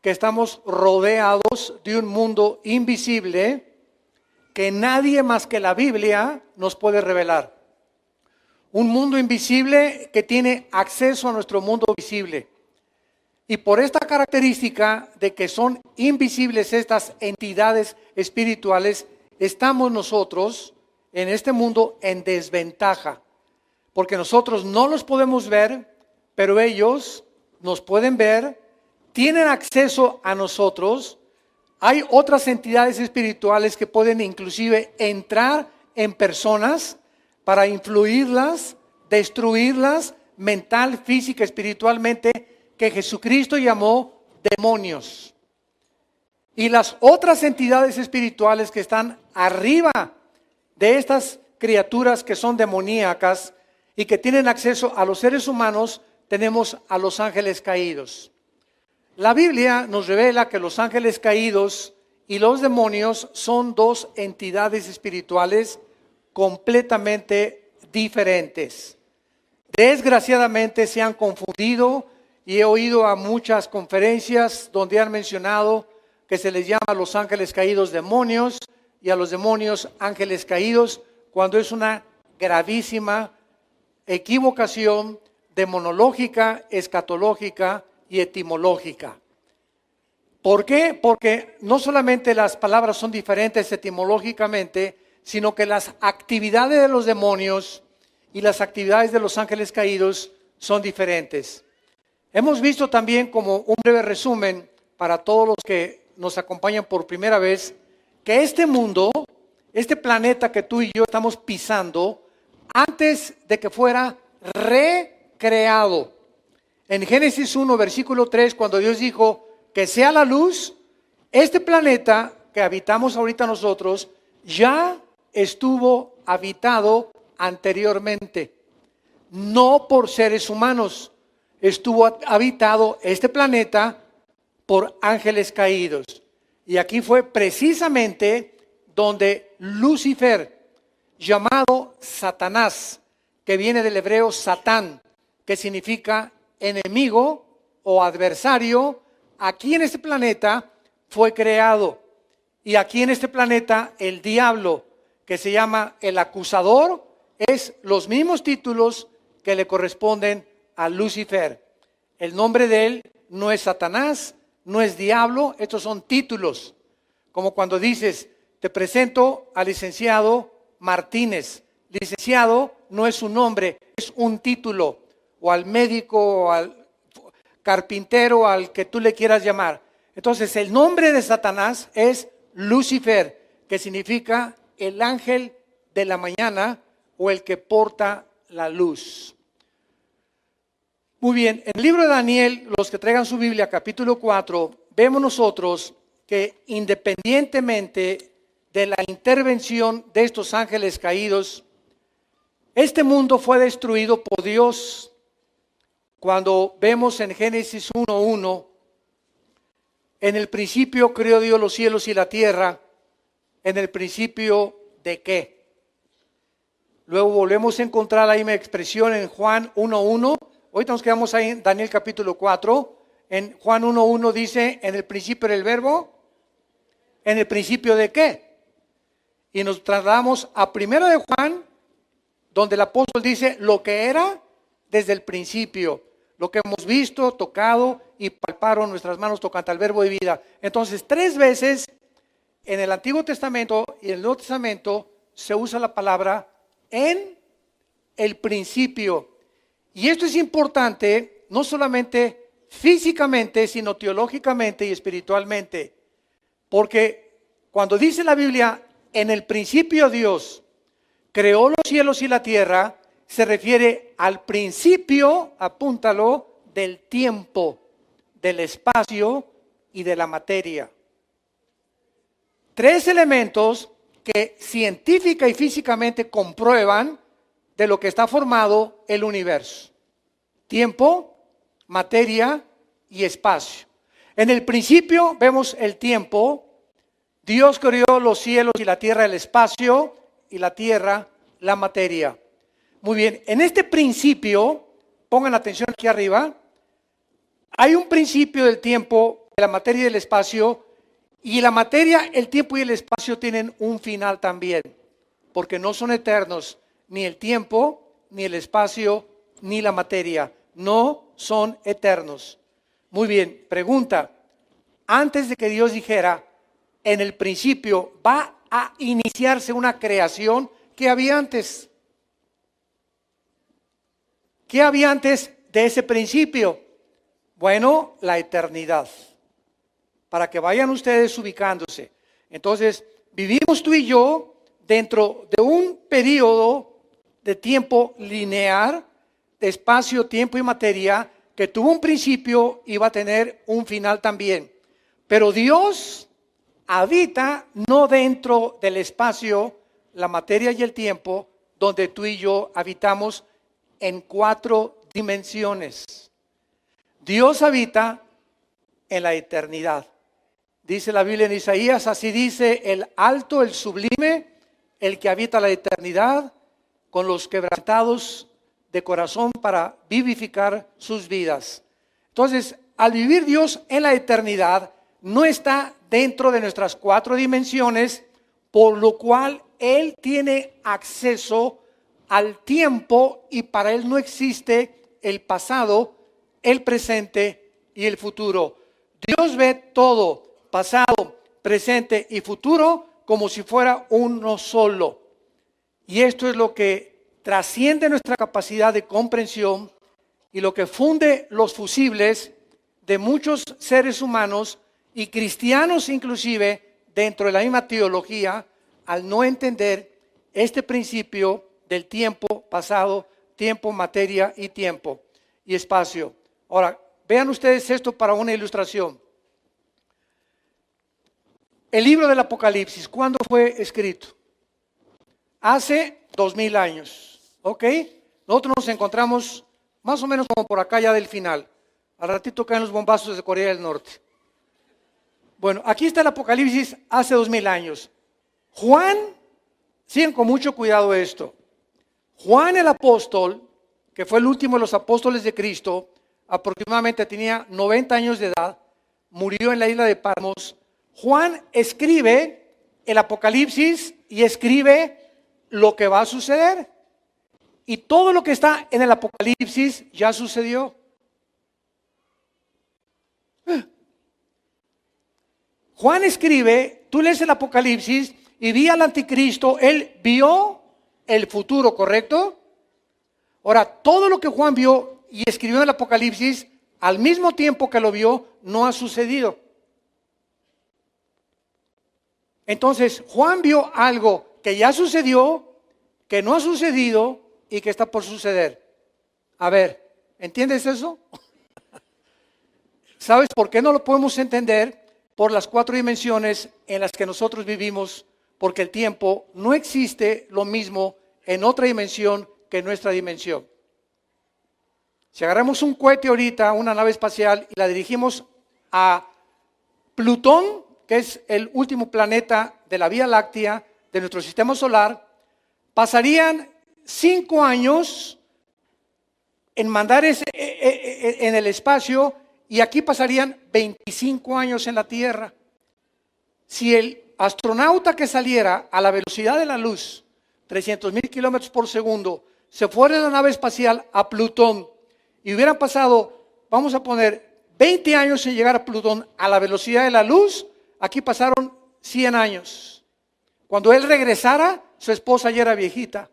que estamos rodeados de un mundo invisible que nadie más que la Biblia nos puede revelar. Un mundo invisible que tiene acceso a nuestro mundo visible. Y por esta característica de que son invisibles estas entidades espirituales, estamos nosotros en este mundo en desventaja. Porque nosotros no los podemos ver, pero ellos nos pueden ver, tienen acceso a nosotros. Hay otras entidades espirituales que pueden inclusive entrar en personas para influirlas, destruirlas mental, física, espiritualmente, que Jesucristo llamó demonios. Y las otras entidades espirituales que están arriba de estas criaturas que son demoníacas y que tienen acceso a los seres humanos, tenemos a los ángeles caídos. La Biblia nos revela que los ángeles caídos y los demonios son dos entidades espirituales completamente diferentes. Desgraciadamente se han confundido y he oído a muchas conferencias donde han mencionado que se les llama a los ángeles caídos demonios y a los demonios ángeles caídos, cuando es una gravísima equivocación demonológica, escatológica y etimológica. ¿Por qué? Porque no solamente las palabras son diferentes etimológicamente, sino que las actividades de los demonios y las actividades de los ángeles caídos son diferentes. Hemos visto también, como un breve resumen para todos los que nos acompañan por primera vez, que este mundo, este planeta que tú y yo estamos pisando, antes de que fuera recreado. En Génesis 1, versículo 3, cuando Dios dijo que sea la luz, este planeta que habitamos ahorita nosotros ya estuvo habitado anteriormente, no por seres humanos. Estuvo habitado este planeta por ángeles caídos. Y aquí fue precisamente donde Lucifer, llamado Satanás, que viene del hebreo Satán, que significa enemigo o adversario, aquí en este planeta fue creado. Y aquí en este planeta el diablo, que se llama el acusador, es los mismos títulos que le corresponden a Lucifer. El nombre de él no es Satanás, no es diablo, estos son títulos. Como cuando dices, te presento al licenciado Martínez. Licenciado no es un nombre, es un título. O al médico, o al carpintero, al que tú le quieras llamar. Entonces el nombre de Satanás es Lucifer, que significa el ángel de la mañana o el que porta la luz. Muy bien, en el libro de Daniel, los que traigan su Biblia, capítulo 4, vemos nosotros que independientemente de la intervención de estos ángeles caídos, este mundo fue destruido por Dios. Cuando vemos en Génesis 1:1, en el principio creó Dios los cielos y la tierra. En el principio, ¿de qué? Luego volvemos a encontrar la misma expresión en Juan 1:1. Ahorita nos quedamos ahí en Daniel capítulo 4. En Juan 1:1 dice, en el principio era el verbo. ¿En el principio de qué? Y nos trasladamos a primero de Juan, donde el apóstol dice lo que era desde el principio. Lo que hemos visto, tocado y palparon nuestras manos tocante al verbo de vida. Entonces, 3 veces en el Antiguo Testamento y en el Nuevo Testamento se usa la palabra en el principio. Y esto es importante, no solamente físicamente, sino teológicamente y espiritualmente. Porque cuando dice la Biblia, en el principio Dios creó los cielos y la tierra, se refiere al principio, apúntalo, del tiempo, del espacio y de la materia. 3 elementos que científica y físicamente comprueban de lo que está formado el universo. Tiempo, materia y espacio. En el principio vemos el tiempo. Dios creó los cielos y la tierra, el espacio, y la tierra, la materia. Muy bien, en este principio, pongan atención aquí arriba, hay un principio del tiempo la materia y del espacio. Y la materia, el tiempo y el espacio tienen un final también, porque no son eternos, ni el tiempo, ni el espacio, ni la materia. No son eternos. Muy bien, pregunta. Antes de que Dios dijera, en el principio va a iniciarse una creación, ¿qué había antes? ¿Qué había antes de ese principio? Bueno, la eternidad. Para que vayan ustedes ubicándose. Entonces, vivimos tú y yo dentro de un periodo de tiempo lineal, de espacio, tiempo y materia, que tuvo un principio y va a tener un final también. Pero Dios habita no dentro del espacio, la materia y el tiempo, donde tú y yo habitamos en 4 dimensiones. Dios habita en la eternidad. Dice la Biblia en Isaías, así dice el alto, el sublime, el que habita la eternidad, con los quebrantados de corazón para vivificar sus vidas. Entonces, al vivir Dios en la eternidad, no está dentro de nuestras 4 dimensiones, por lo cual Él tiene acceso al tiempo y para Él no existe el pasado, el presente y el futuro. Dios ve todo, pasado, presente y futuro, como si fuera uno solo. Y esto es lo que trasciende nuestra capacidad de comprensión y lo que funde los fusibles de muchos seres humanos y cristianos inclusive dentro de la misma teología, al no entender este principio del tiempo pasado, tiempo, materia y tiempo y espacio. Ahora, vean ustedes esto para una ilustración. El libro del Apocalipsis, ¿cuándo fue escrito? Hace 2000 años, ¿ok? Nosotros nos encontramos más o menos como por acá ya del final. Al ratito caen los bombazos de Corea del Norte. Bueno, aquí está el Apocalipsis hace 2000 años. Juan, sigan con mucho cuidado esto. Juan el apóstol, que fue el último de los apóstoles de Cristo, aproximadamente tenía 90 años de edad, murió en la isla de Patmos. Juan escribe el Apocalipsis y escribe lo que va a suceder. Y todo lo que está en el Apocalipsis ya sucedió. Juan escribe, tú lees el Apocalipsis y vi al anticristo, él vio el futuro, ¿correcto? Ahora, todo lo que Juan vio y escribió en el Apocalipsis, al mismo tiempo que lo vio, no ha sucedido. Entonces, Juan vio algo que ya sucedió, que no ha sucedido y que está por suceder. A ver, ¿entiendes eso? ¿Sabes por qué no lo podemos entender? Por las 4 dimensiones en las que nosotros vivimos, porque el tiempo no existe lo mismo en otra dimensión que en nuestra dimensión. Si agarramos un cohete ahorita, una nave espacial, y la dirigimos a Plutón, que es el último planeta de la Vía Láctea, de nuestro sistema solar, pasarían 5 años en mandar en el espacio, y aquí pasarían 25 años en la Tierra. Si el astronauta que saliera a la velocidad de la luz, 300,000 kilómetros por segundo, se fuera en la nave espacial a Plutón y hubieran pasado, vamos a poner, 20 años en llegar a Plutón a la velocidad de la luz, aquí pasaron 100 años. Cuando él regresara, su esposa ya era viejita.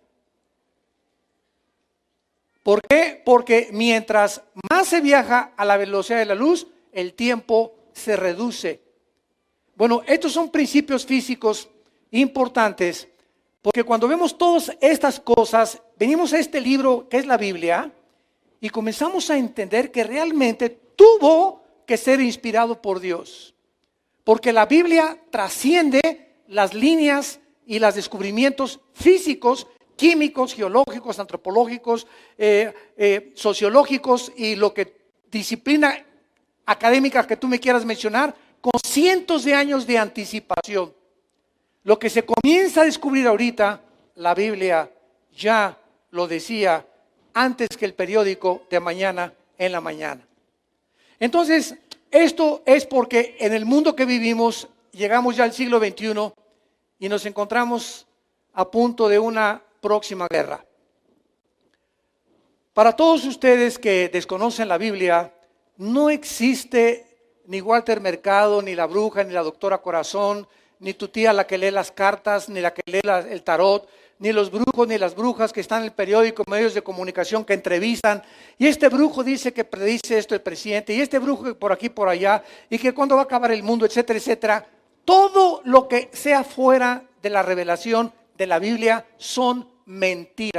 ¿Por qué? Porque mientras más se viaja a la velocidad de la luz, el tiempo se reduce. Bueno, estos son principios físicos importantes, porque cuando vemos todas estas cosas, venimos a este libro que es la Biblia y comenzamos a entender que realmente tuvo que ser inspirado por Dios. Porque la Biblia trasciende las líneas y los descubrimientos físicos, químicos, geológicos, antropológicos, sociológicos y lo que disciplina académica que tú me quieras mencionar, con cientos de años de anticipación. Lo que se comienza a descubrir ahorita, la Biblia ya lo decía antes que el periódico de mañana en la mañana. Entonces, Esto es porque en el mundo que vivimos, llegamos ya al siglo XXI y nos encontramos a punto de una próxima guerra. Para todos ustedes que desconocen la Biblia, no existe ni Walter Mercado, ni la bruja, ni la doctora Corazón, ni tu tía la que lee las cartas, ni la que lee el tarot, ni los brujos, ni las brujas que están en el periódico, medios de comunicación que entrevistan. Y este brujo dice que predice esto el presidente, y este brujo por aquí, por allá, y que cuándo va a acabar el mundo, etcétera, etcétera. Todo lo que sea fuera de la revelación de la Biblia son mentiras,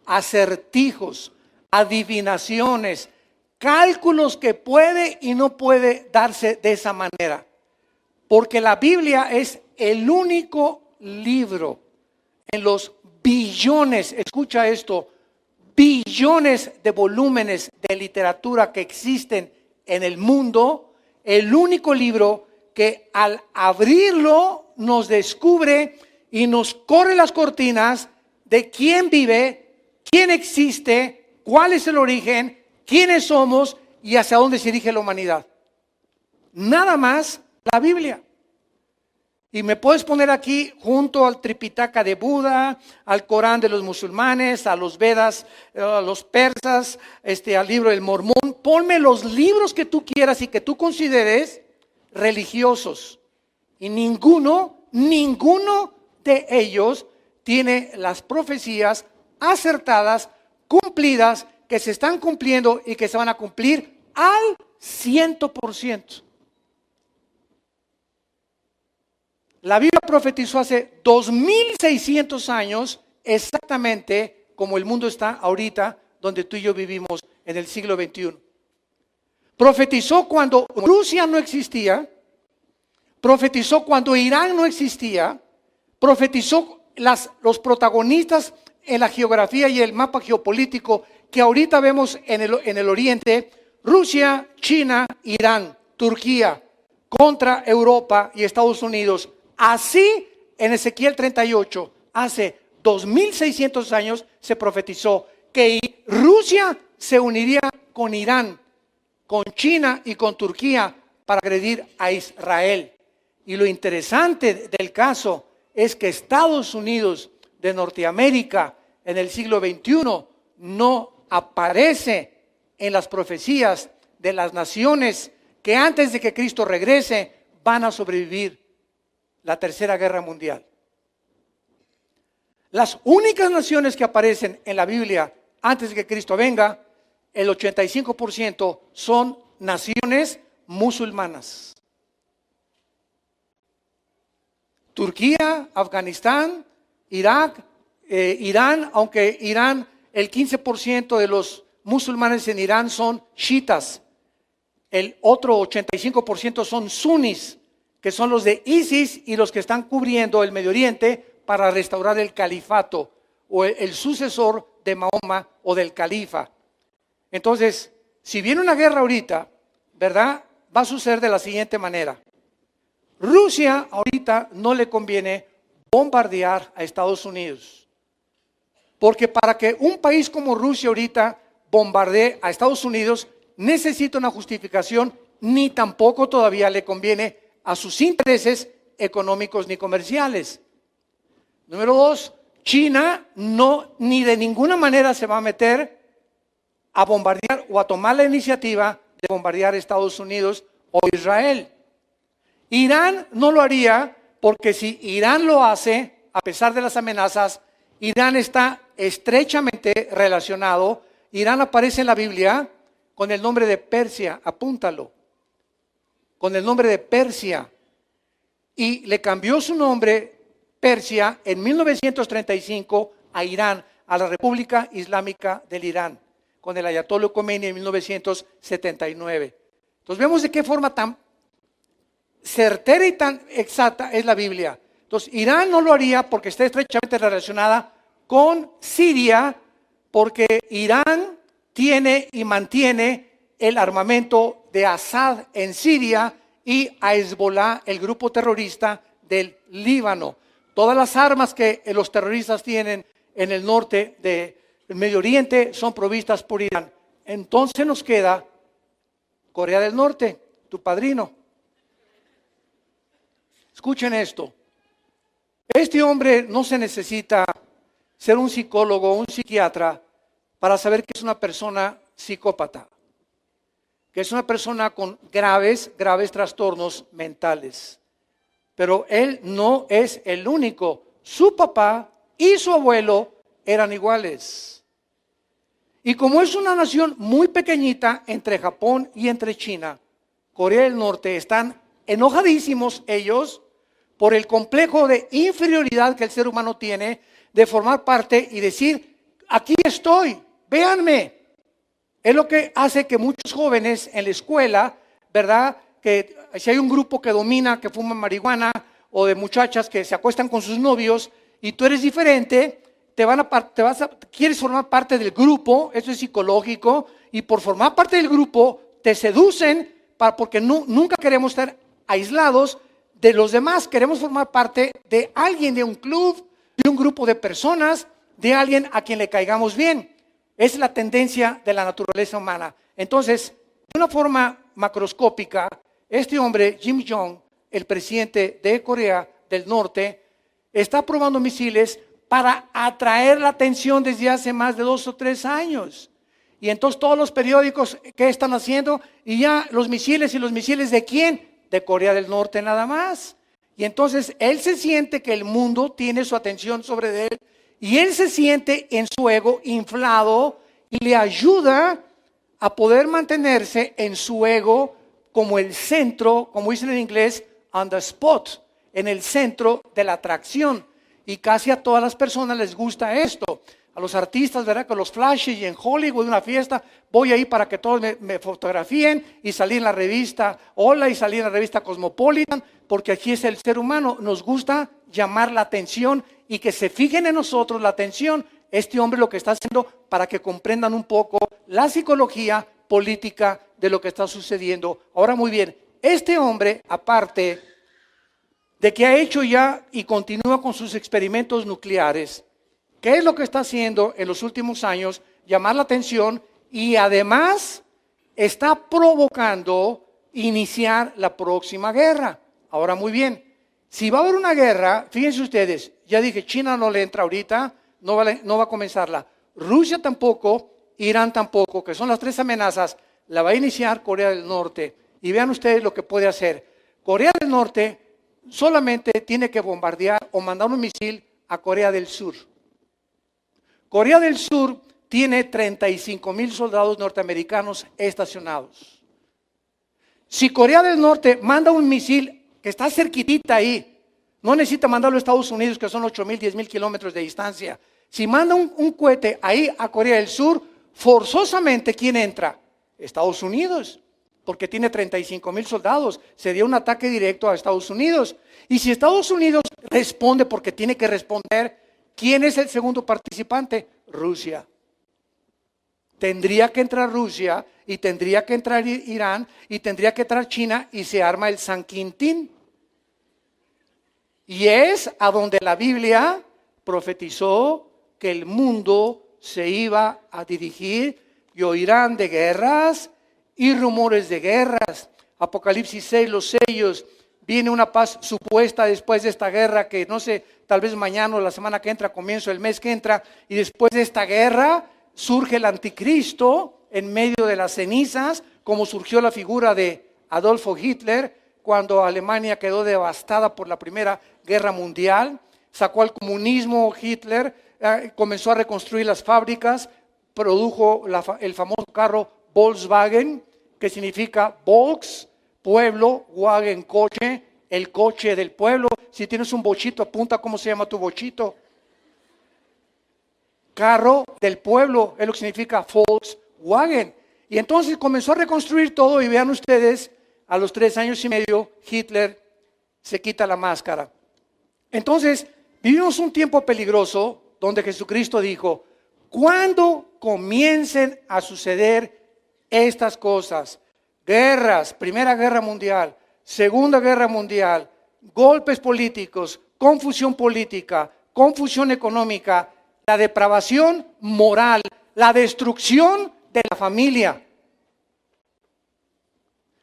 acertijos, adivinaciones, cálculos que puede y no puede darse de esa manera. Porque la Biblia es el único libro en los billones, escucha esto, billones de volúmenes de literatura que existen en el mundo, el único libro que al abrirlo nos descubre y nos corre las cortinas de quién vive, quién existe, cuál es el origen, quiénes somos y hacia dónde se dirige la humanidad. Nada más la Biblia. Y me puedes poner aquí junto al Tripitaka de Buda, al Corán de los musulmanes, a los Vedas, a los persas, al libro del Mormón. Ponme los libros que tú quieras y que tú consideres religiosos. Y ninguno de ellos tiene las profecías acertadas, cumplidas, que se están cumpliendo y que se van a cumplir al 100%. La Biblia profetizó hace 2600 años exactamente como el mundo está ahorita, donde tú y yo vivimos en el siglo XXI. Profetizó cuando Rusia no existía, profetizó cuando Irán no existía, profetizó los protagonistas en la geografía y el mapa geopolítico que ahorita vemos en el oriente: Rusia, China, Irán, Turquía, contra Europa y Estados Unidos. Así en Ezequiel 38, hace 2600 años, se profetizó que Rusia se uniría con Irán, con China y con Turquía para agredir a Israel. Y lo interesante del caso es que Estados Unidos de Norteamérica en el siglo XXI no aparece en las profecías de las naciones que antes de que Cristo regrese van a sobrevivir la Tercera Guerra Mundial. Las únicas naciones que aparecen en la Biblia antes de que Cristo venga, el 85% son naciones musulmanas. Turquía, Afganistán, Irak, Irán, aunque Irán, el 15% de los musulmanes en Irán son chiitas. El otro 85% son sunis, que son los de ISIS y los que están cubriendo el Medio Oriente para restaurar el califato o el sucesor de Mahoma o del califa. Entonces, si viene una guerra ahorita, ¿verdad? Va a suceder de la siguiente manera. Rusia ahorita no le conviene bombardear a Estados Unidos, porque para que un país como Rusia ahorita bombardee a Estados Unidos necesita una justificación, ni tampoco todavía le conviene a sus intereses económicos ni comerciales. Número 2, China ni de ninguna manera se va a meter a bombardear o a tomar la iniciativa de bombardear a Estados Unidos o Israel. Irán no lo haría, porque si Irán lo hace, a pesar de las amenazas, Irán está estrechamente relacionado. Irán aparece en la Biblia con el nombre de Persia, apúntalo, con el nombre de Persia, y le cambió su nombre Persia en 1935 a Irán, a la República Islámica del Irán, con el Ayatollah Khomeini en 1979. Entonces vemos de qué forma tan certera y tan exacta es la Biblia. Entonces Irán no lo haría porque está estrechamente relacionada con Siria, porque Irán tiene y mantiene el armamento de Assad en Siria y a Hezbollah, el grupo terrorista del Líbano. Todas las armas que los terroristas tienen en el norte del Medio Oriente son provistas por Irán. Entonces nos queda Corea del Norte, tu padrino. Escuchen esto. Este hombre no se necesita ser un psicólogo o un psiquiatra para saber que es una persona psicópata, que es una persona con graves trastornos mentales. Pero él no es el único. Su papá y su abuelo eran iguales. Y como es una nación muy pequeñita entre Japón y entre China, Corea del Norte, están enojadísimos ellos por el complejo de inferioridad que el ser humano tiene de formar parte y decir, aquí estoy, véanme. Es lo que hace que muchos jóvenes en la escuela, ¿verdad? Que si hay un grupo que domina, que fuma marihuana, o de muchachas que se acuestan con sus novios, y tú eres diferente, quieres formar parte del grupo, eso es psicológico, y por formar parte del grupo te seducen, porque nunca queremos estar aislados de los demás, queremos formar parte de alguien, de un club, de un grupo de personas, de alguien a quien le caigamos bien. Es la tendencia de la naturaleza humana. Entonces, de una forma macroscópica, este hombre, Kim Jong, el presidente de Corea del Norte, está probando misiles para atraer la atención desde hace más de 2 o 3 años. Y entonces todos los periódicos, ¿qué están haciendo? Y ya los misiles, ¿y los misiles de quién? De Corea del Norte nada más. Y entonces él se siente que el mundo tiene su atención sobre él y él se siente en su ego inflado y le ayuda a poder mantenerse en su ego como el centro, como dicen en inglés, on the spot, en el centro de la atracción. Y casi a todas las personas les gusta esto. A los artistas, ¿verdad? Con los flashes y en Hollywood, una fiesta, voy ahí para que todos me fotografíen y salí en la revista Hola y salí en la revista Cosmopolitan, porque aquí es el ser humano, nos gusta llamar la atención y que se fijen en nosotros la atención. Este hombre lo que está haciendo para que comprendan un poco la psicología política de lo que está sucediendo. Ahora muy bien, este hombre, aparte de que ha hecho ya y continúa con sus experimentos nucleares, ¿qué es lo que está haciendo en los últimos años? Llamar la atención y además está provocando iniciar la próxima guerra. Ahora muy bien, si va a haber una guerra, fíjense ustedes, ya dije, China no le entra ahorita, no va a comenzarla. Rusia tampoco, Irán tampoco, que son las 3 amenazas, la va a iniciar Corea del Norte. Y vean ustedes lo que puede hacer. Corea del Norte solamente tiene que bombardear o mandar un misil a Corea del Sur. Corea del Sur tiene 35,000 soldados norteamericanos estacionados. Si Corea del Norte manda un misil que está cerquitita ahí, no necesita mandarlo a Estados Unidos, que son 8,000, 10,000 kilómetros de distancia. Si manda un cohete ahí a Corea del Sur, forzosamente, ¿quién entra? Estados Unidos, porque tiene 35,000 soldados. Sería un ataque directo a Estados Unidos. Y si Estados Unidos responde, porque tiene que responder, ¿quién es el segundo participante? Rusia. Tendría que entrar Rusia y tendría que entrar Irán y tendría que entrar China y se arma el San Quintín. Y es a donde la Biblia profetizó que el mundo se iba a dirigir y oirán de guerras y rumores de guerras. Apocalipsis 6, los sellos. Viene una paz supuesta después de esta guerra que no sé, tal vez mañana o la semana que entra, comienzo el mes que entra. Y después de esta guerra surge el anticristo en medio de las cenizas, como surgió la figura de Adolfo Hitler cuando Alemania quedó devastada por la Primera Guerra Mundial. Sacó al comunismo Hitler, comenzó a reconstruir las fábricas, produjo el famoso carro Volkswagen, que significa Volks, pueblo, Wagen, coche, el coche del pueblo. Si tienes un bochito, apunta cómo se llama tu bochito. Carro del pueblo, es lo que significa Volkswagen. Y entonces comenzó a reconstruir todo y vean ustedes, a los 3 años y medio, Hitler se quita la máscara. Entonces, vivimos un tiempo peligroso donde Jesucristo dijo, cuando comiencen a suceder estas cosas, guerras, Primera Guerra Mundial, Segunda Guerra Mundial, golpes políticos, confusión política, confusión económica, la depravación moral, la destrucción de la familia.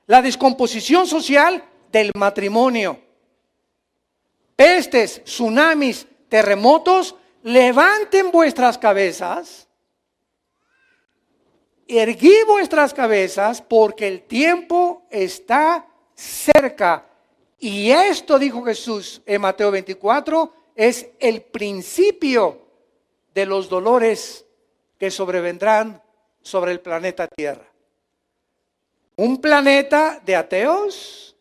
La descomposición social del matrimonio. Pestes, tsunamis, terremotos, levanten vuestras cabezas, erguid vuestras cabezas, porque el tiempo está cerca. Y esto, dijo Jesús en Mateo 24, es el principio de los dolores que sobrevendrán sobre el planeta Tierra. Un planeta de ateos,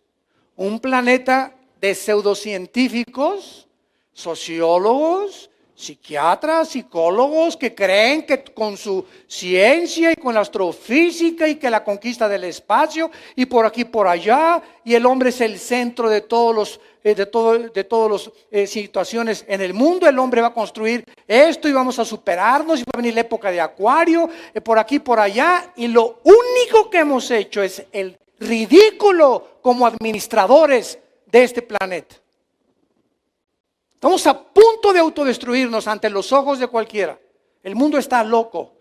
un planeta de pseudocientíficos, sociólogos, psiquiatras, psicólogos que creen que con su ciencia y con la astrofísica y que la conquista del espacio y por aquí por allá, y el hombre es el centro de todos los situaciones en el mundo. El hombre va a construir esto y vamos a superarnos y va a venir la época de Acuario, por aquí por allá, y lo único que hemos hecho es el ridículo como administradores de este planeta. Estamos a punto de autodestruirnos ante los ojos de cualquiera. El mundo está loco.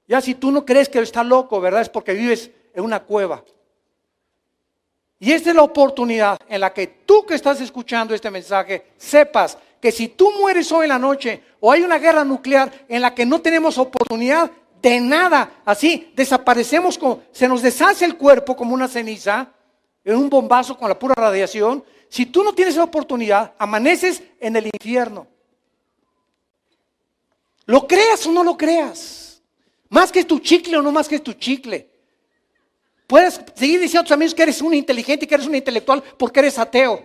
Ya si tú no crees que está loco, ¿verdad? Es porque vives en una cueva. Y esta es la oportunidad en la que tú que estás escuchando este mensaje, sepas que si tú mueres hoy en la noche o hay una guerra nuclear en la que no tenemos oportunidad de nada, así desaparecemos, se nos deshace el cuerpo como una ceniza en un bombazo con la pura radiación. Si tú no tienes esa oportunidad, amaneces en el infierno. ¿Lo creas o no lo creas? Más que tu chicle o no más que tu chicle. Puedes seguir diciendo a tus amigos que eres un inteligente y que eres un intelectual porque eres ateo.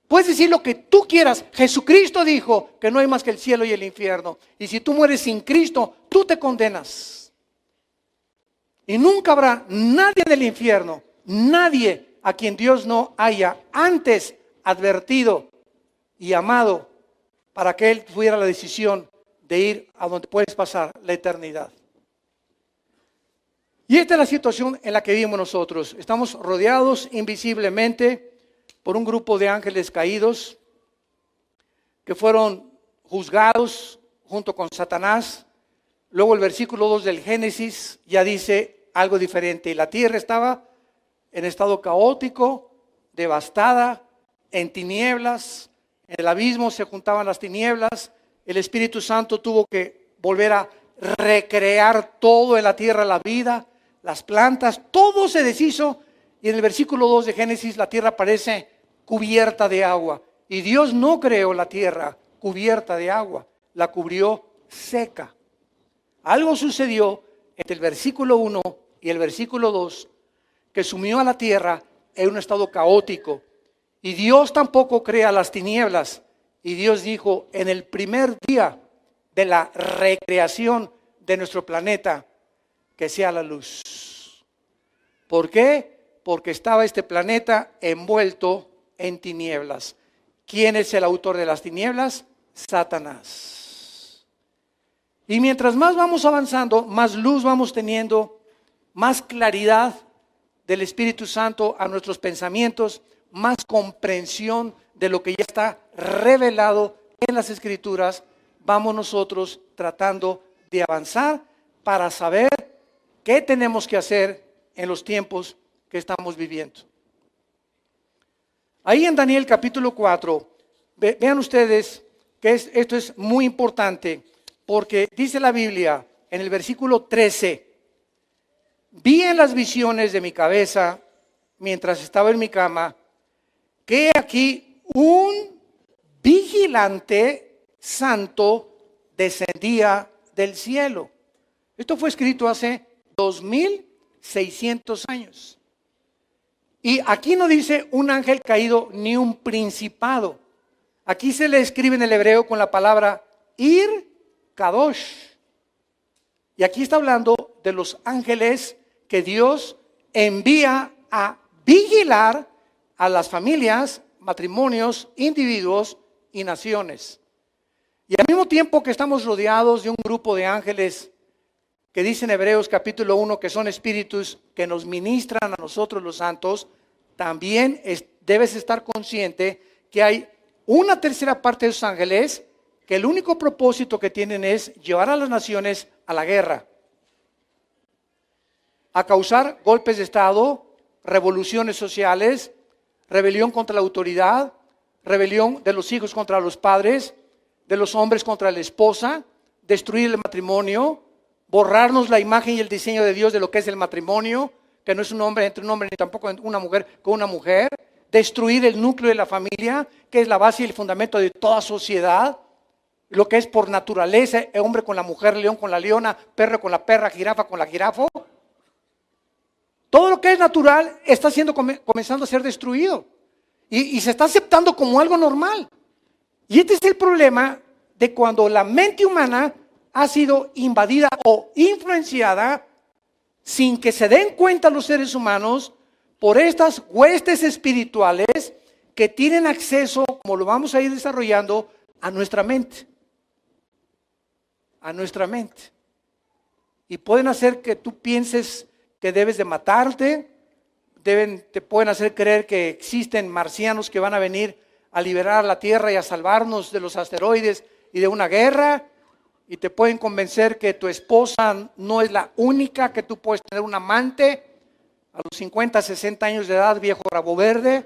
Puedes decir lo que tú quieras. Jesucristo dijo que no hay más que el cielo y el infierno. Y si tú mueres sin Cristo, tú te condenas. Y nunca habrá nadie del infierno, nadie a quien Dios no haya antes advertido y amado para que Él tuviera la decisión de ir a donde puedes pasar la eternidad. Y esta es la situación en la que vivimos nosotros. Estamos rodeados invisiblemente por un grupo de ángeles caídos que fueron juzgados junto con Satanás. Luego el versículo 2 del Génesis ya dice algo diferente. Y la tierra estaba en estado caótico, devastada, en tinieblas. En el abismo se juntaban las tinieblas. El Espíritu Santo tuvo que volver a recrear todo en la tierra, la vida, las plantas, todo se deshizo. Y en el versículo 2 de Génesis la tierra parece cubierta de agua. Y Dios no creó la tierra cubierta de agua, la cubrió seca. Algo sucedió entre el versículo 1 y el versículo 2 que sumió a la tierra en un estado caótico. Y Dios tampoco crea las tinieblas. Y Dios dijo, en el primer día de la recreación de nuestro planeta, que sea la luz. ¿Por qué? Porque estaba este planeta envuelto en tinieblas. ¿Quién es el autor de las tinieblas? Satanás. Y mientras más vamos avanzando, más luz vamos teniendo, más claridad del Espíritu Santo a nuestros pensamientos, más comprensión de lo que ya está revelado en las Escrituras, vamos nosotros tratando de avanzar para saber qué tenemos que hacer en los tiempos que estamos viviendo. Ahí en Daniel capítulo 4, vean ustedes que esto es muy importante, porque dice la Biblia en el versículo 13, vi en las visiones de mi cabeza, mientras estaba en mi cama, que aquí un vigilante santo descendía del cielo. Esto fue escrito hace 2600 años. Y aquí no dice un ángel caído ni un principado. Aquí se le escribe en el hebreo con la palabra Ir Kadosh. Y aquí está hablando de los ángeles que Dios envía a vigilar a las familias, matrimonios, individuos y naciones. Y al mismo tiempo que estamos rodeados de un grupo de ángeles que dice en Hebreos capítulo 1 que son espíritus que nos ministran a nosotros los santos, también debes estar consciente que hay una tercera parte de esos ángeles que el único propósito que tienen es llevar a las naciones a la guerra, a causar golpes de estado, revoluciones sociales, rebelión contra la autoridad, rebelión de los hijos contra los padres, de los hombres contra la esposa, destruir el matrimonio, borrarnos la imagen y el diseño de Dios de lo que es el matrimonio, que no es un hombre entre un hombre ni tampoco una mujer con una mujer, destruir el núcleo de la familia, que es la base y el fundamento de toda sociedad, lo que es por naturaleza, el hombre con la mujer, león con la leona, perro con la perra, jirafa con la jirafo. Todo lo que es natural está siendo comenzando a ser destruido y se está aceptando como algo normal. Y este es el problema de cuando la mente humana ha sido invadida o influenciada sin que se den cuenta los seres humanos por estas huestes espirituales que tienen acceso, como lo vamos a ir desarrollando, a nuestra mente. A nuestra mente. Y pueden hacer que tú pienses que debes de matarte, te pueden hacer creer que existen marcianos que van a venir a liberar la tierra y a salvarnos de los asteroides y de una guerra, y te pueden convencer que tu esposa no es la única, que tú puedes tener un amante a los 50, 60 años de edad, viejo rabo verde.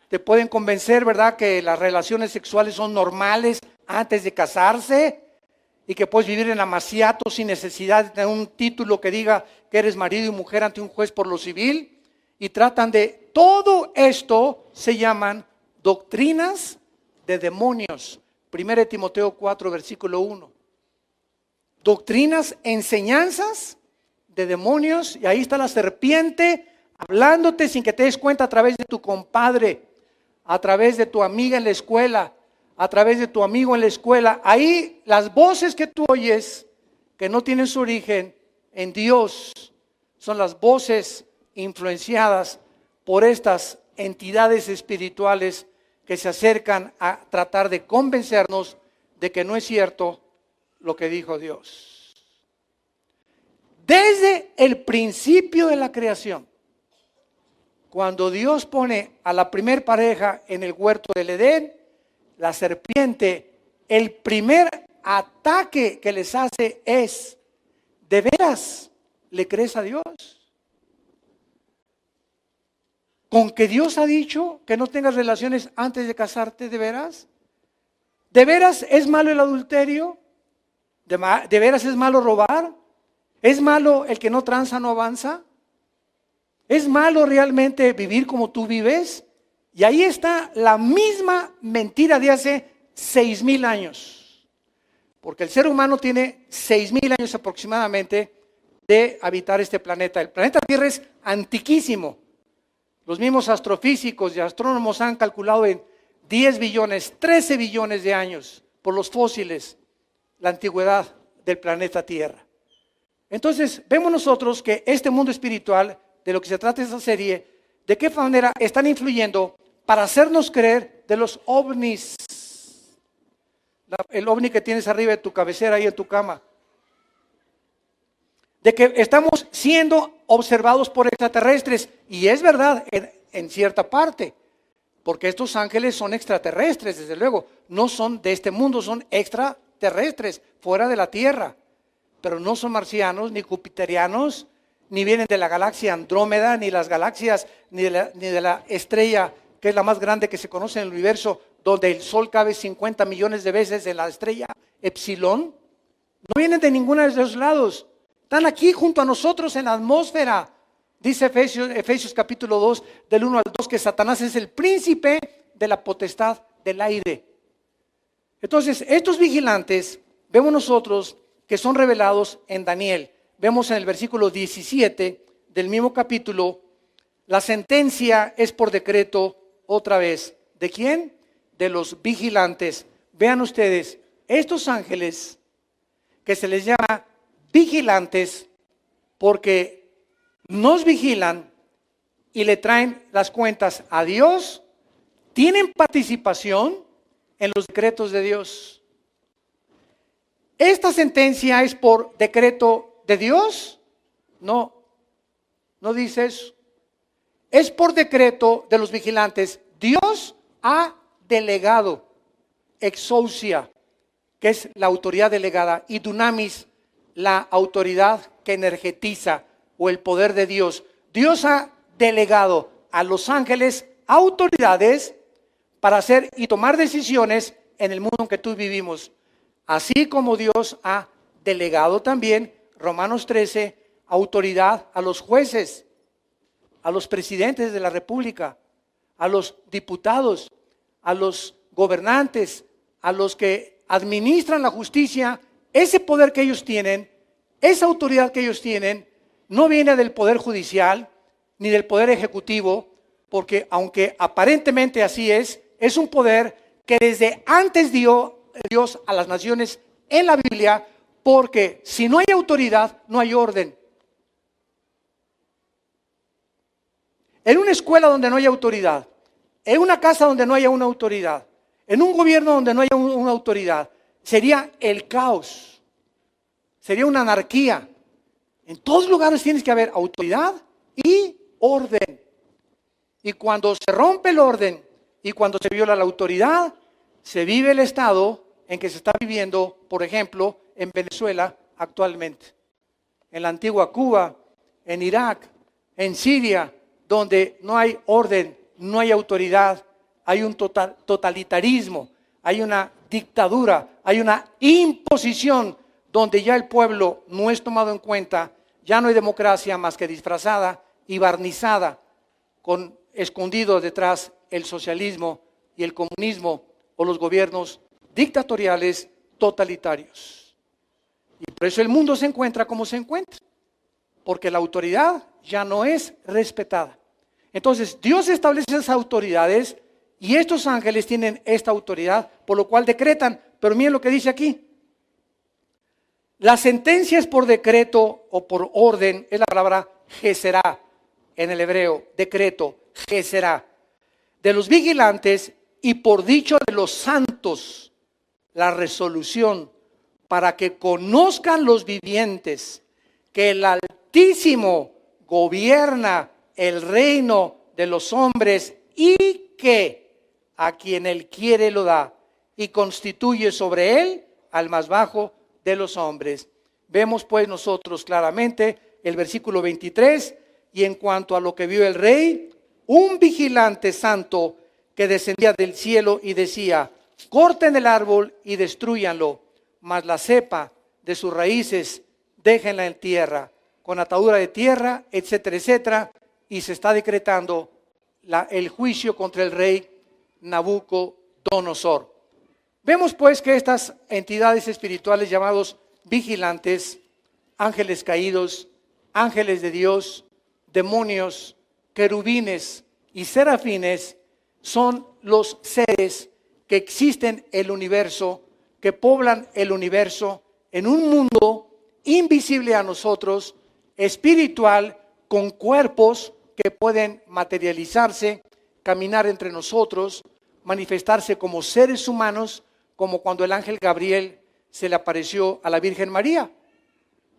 Te pueden convencer, ¿verdad?, que las relaciones sexuales son normales antes de casarse y que puedes vivir en amaciato sin necesidad de tener un título que diga que eres marido y mujer ante un juez por lo civil. Y tratan de todo esto, se llaman doctrinas de demonios. 1 Timoteo 4, versículo 1. Doctrinas, enseñanzas de demonios, y ahí está la serpiente hablándote sin que te des cuenta a través de tu compadre, a través de tu amiga en la escuela, a través de tu amigo en la escuela. Ahí las voces que tú oyes, que no tienen su origen en Dios, son las voces influenciadas por estas entidades espirituales que se acercan a tratar de convencernos de que no es cierto lo que dijo Dios. Desde el principio de la creación, cuando Dios pone a la primer pareja en el huerto del Edén, la serpiente, el primer ataque que les hace es: ¿de veras le crees a Dios? ¿Con que Dios ha dicho que no tengas relaciones antes de casarte, de veras? ¿De veras es malo el adulterio? ¿De veras es malo robar? ¿Es malo el que no tranza, no avanza? ¿Es malo realmente vivir como tú vives? Y ahí está la misma mentira de hace 6,000 años. Porque el ser humano tiene 6,000 años aproximadamente de habitar este planeta. El planeta Tierra es antiquísimo. Los mismos astrofísicos y astrónomos han calculado en 10 billones, 13 billones de años por los fósiles la antigüedad del planeta Tierra. Entonces, vemos nosotros que este mundo espiritual, de lo que se trata esta serie, de qué manera están influyendo para hacernos creer de los ovnis. El ovni que tienes arriba de tu cabecera, ahí en tu cama. De que estamos siendo observados por extraterrestres. Y es verdad, en cierta parte. Porque estos ángeles son extraterrestres, desde luego. No son de este mundo, son extraterrestres, fuera de la Tierra. Pero no son marcianos, ni jupiterianos, ni vienen de la galaxia Andrómeda, ni las galaxias, ni de la estrella que es la más grande que se conoce en el universo, donde el Sol cabe 50 millones de veces en la estrella Epsilon. No vienen de ninguno de esos lados. Están aquí junto a nosotros en la atmósfera. Dice Efesios capítulo 2, del 1 al 2, que Satanás es el príncipe de la potestad del aire. Entonces, estos vigilantes, vemos nosotros que son revelados en Daniel. Vemos en el versículo 17 del mismo capítulo, la sentencia es por decreto otra vez. ¿De quién? De los vigilantes. Vean ustedes, estos ángeles que se les llama vigilantes porque nos vigilan y le traen las cuentas a Dios, tienen participación en los decretos de Dios. ¿Esta sentencia es por decreto de Dios? No, no dice eso. Es por decreto de los vigilantes. Dios ha delegado exousia, que es la autoridad delegada, y dunamis, la autoridad que energetiza, o el poder de Dios. Dios ha delegado a los ángeles autoridades para hacer y tomar decisiones en el mundo en que tú vivimos. Así como Dios ha delegado también, Romanos 13, autoridad a los jueces, a los presidentes de la república, a los diputados, a los gobernantes, a los que administran la justicia. Ese poder que ellos tienen, esa autoridad que ellos tienen, no viene del poder judicial ni del poder ejecutivo, porque aunque aparentemente así es un poder que desde antes dio Dios a las naciones en la Biblia, porque si no hay autoridad, no hay orden. En una escuela donde no hay autoridad, en una casa donde no haya una autoridad, en un gobierno donde no haya una autoridad, sería el caos, sería una anarquía. En todos lugares tienes que haber autoridad y orden. Y cuando se rompe el orden y cuando se viola la autoridad, se vive el estado en que se está viviendo, por ejemplo, en Venezuela actualmente, en la antigua Cuba, en Irak, en Siria, donde no hay orden, no hay autoridad, hay un totalitarismo, hay una dictadura, hay una imposición donde ya el pueblo no es tomado en cuenta, ya no hay democracia más que disfrazada y barnizada, escondido detrás el socialismo y el comunismo o los gobiernos dictatoriales totalitarios. Y por eso el mundo se encuentra como se encuentra, porque la autoridad ya no es respetada. Entonces Dios establece esas autoridades y estos ángeles tienen esta autoridad, por lo cual decretan. Pero miren lo que dice aquí. La sentencia es por decreto o por orden, es la palabra geserá en el hebreo, decreto, geserá, de los vigilantes y por dicho de los santos, la resolución para que conozcan los vivientes que el Altísimo gobierna el reino de los hombres y que a quien él quiere lo da y constituye sobre él al más bajo de los hombres. Vemos pues nosotros claramente el versículo 23, y en cuanto a lo que vio el rey, un vigilante santo que descendía del cielo y decía: corten el árbol y destrúyanlo, mas la cepa de sus raíces déjenla en tierra, con atadura de tierra, etcétera, etcétera. Y se está decretando el juicio contra el rey Nabucodonosor. Vemos pues que estas entidades espirituales llamados vigilantes, ángeles caídos, ángeles de Dios, demonios, querubines y serafines, son los seres que existen en el universo, que poblan el universo en un mundo invisible a nosotros, espiritual, con cuerpos que pueden materializarse, caminar entre nosotros, manifestarse como seres humanos, como cuando el ángel Gabriel se le apareció a la Virgen María.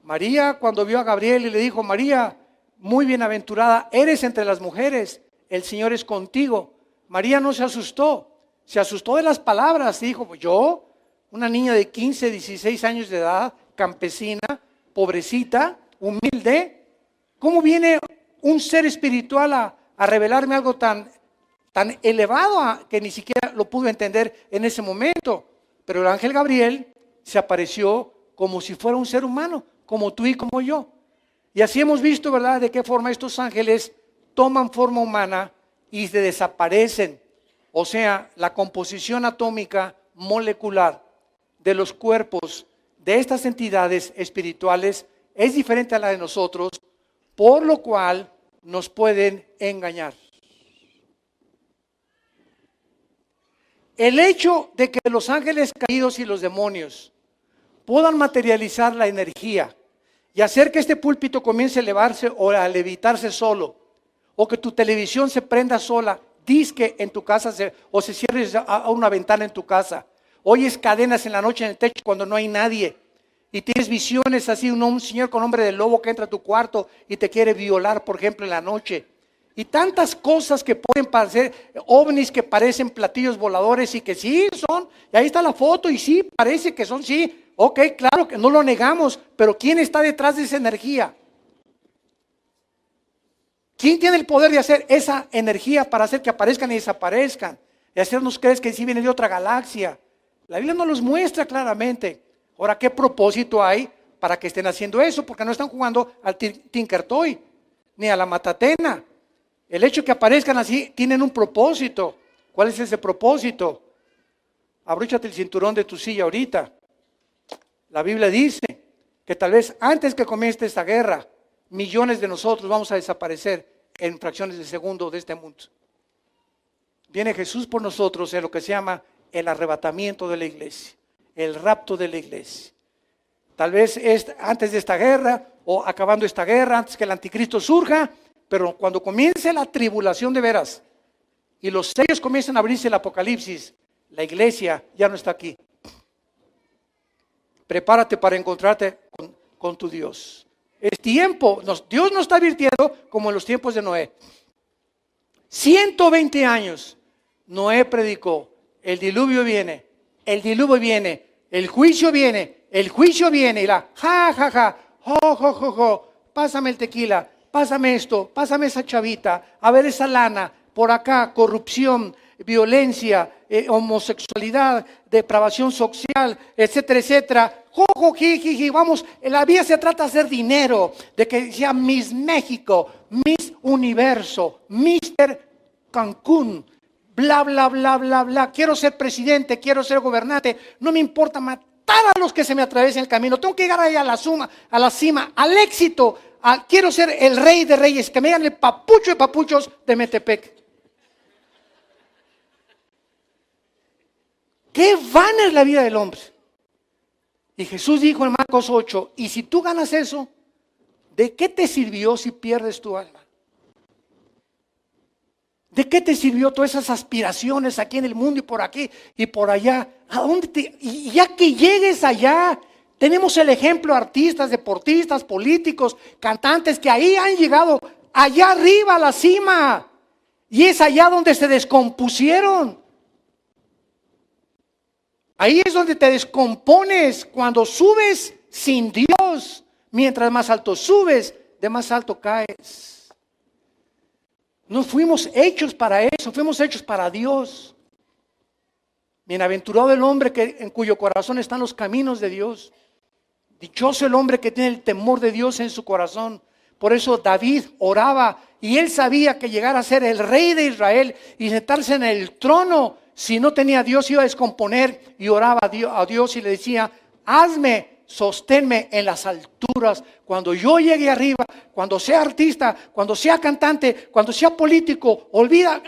María, cuando vio a Gabriel y le dijo: María, muy bienaventurada eres entre las mujeres, el Señor es contigo. María no se asustó de las palabras, dijo: yo, una niña de 15, 16 años de edad, campesina, pobrecita, humilde, ¿cómo viene un ser espiritual a revelarme algo tan elevado que ni siquiera lo pudo entender en ese momento? Pero el ángel Gabriel se apareció como si fuera un ser humano, como tú y como yo. Y así hemos visto, ¿verdad?, de qué forma estos ángeles toman forma humana y se desaparecen. O sea, la composición atómica molecular de los cuerpos de estas entidades espirituales es diferente a la de nosotros, por lo cual nos pueden engañar. El hecho de que los ángeles caídos y los demonios puedan materializar la energía y hacer que este púlpito comience a elevarse o a levitarse solo, o que tu televisión se prenda sola, disque en tu casa o se cierre a una ventana en tu casa, oyes cadenas en la noche en el techo cuando no hay nadie, y tienes visiones así, un señor con hombre de lobo que entra a tu cuarto y te quiere violar, por ejemplo, en la noche. Y tantas cosas que pueden parecer ovnis, que parecen platillos voladores y que sí son. Y ahí está la foto y sí, parece que son, sí. Ok, claro que no lo negamos, pero ¿quién está detrás de esa energía? ¿Quién tiene el poder de hacer esa energía para hacer que aparezcan y desaparezcan? De hacernos creer que sí viene de otra galaxia. La Biblia nos los muestra claramente. Ahora, ¿qué propósito hay para que estén haciendo eso? Porque no están jugando al Tinker Toy, ni a la matatena. El hecho de que aparezcan así, tienen un propósito. ¿Cuál es ese propósito? Abróchate el cinturón de tu silla ahorita. La Biblia dice que tal vez antes que comience esta guerra, millones de nosotros vamos a desaparecer en fracciones de segundo de este mundo. Viene Jesús por nosotros en lo que se llama el arrebatamiento de la iglesia, el rapto de la iglesia. Tal vez antes de esta guerra o acabando esta guerra, antes que el anticristo surja, pero cuando comience la tribulación de veras y los sellos comiencen a abrirse el Apocalipsis, la iglesia ya no está aquí. Prepárate para encontrarte con tu Dios. Es tiempo, Dios nos está advirtiendo como en los tiempos de Noé. 120 años Noé predicó, el diluvio viene, el diluvio viene, el juicio viene, y la ja, ja, ja, jo, jo, jo, jo, pásame el tequila, pásame esto, pásame esa chavita, a ver esa lana, por acá, corrupción, violencia, homosexualidad, depravación social, etcétera, etcétera. Jo, jiji, vamos, la vida se trata de hacer dinero, de que sea Miss México, Miss Universo, Mister Cancún, bla, bla, bla, bla, bla. Quiero ser presidente, quiero ser gobernante, no me importa matar a los que se me atraviesen el camino. Tengo que llegar ahí a la cima, al éxito. Quiero ser el rey de reyes, que me digan el papucho de papuchos de Metepec. Qué vana es la vida del hombre. Y Jesús dijo en Marcos 8, y si tú ganas eso, ¿de qué te sirvió si pierdes tu alma? ¿De qué te sirvió todas esas aspiraciones aquí en el mundo y por aquí y por allá? ¿A dónde y ya que llegues allá, tenemos el ejemplo de artistas, deportistas, políticos, cantantes que ahí han llegado allá arriba a la cima. Y es allá donde se descompusieron. Ahí es donde te descompones cuando subes sin Dios. Mientras más alto subes, de más alto caes. No fuimos hechos para eso, fuimos hechos para Dios. Bienaventurado el hombre en cuyo corazón están los caminos de Dios. Dichoso el hombre que tiene el temor de Dios en su corazón. Por eso David oraba y él sabía que llegar a ser el rey de Israel y sentarse en el trono, si no tenía a Dios iba a descomponer, y oraba a Dios y le decía, sosténme en las alturas. Cuando yo llegue arriba, cuando sea artista, cuando sea cantante, cuando sea político,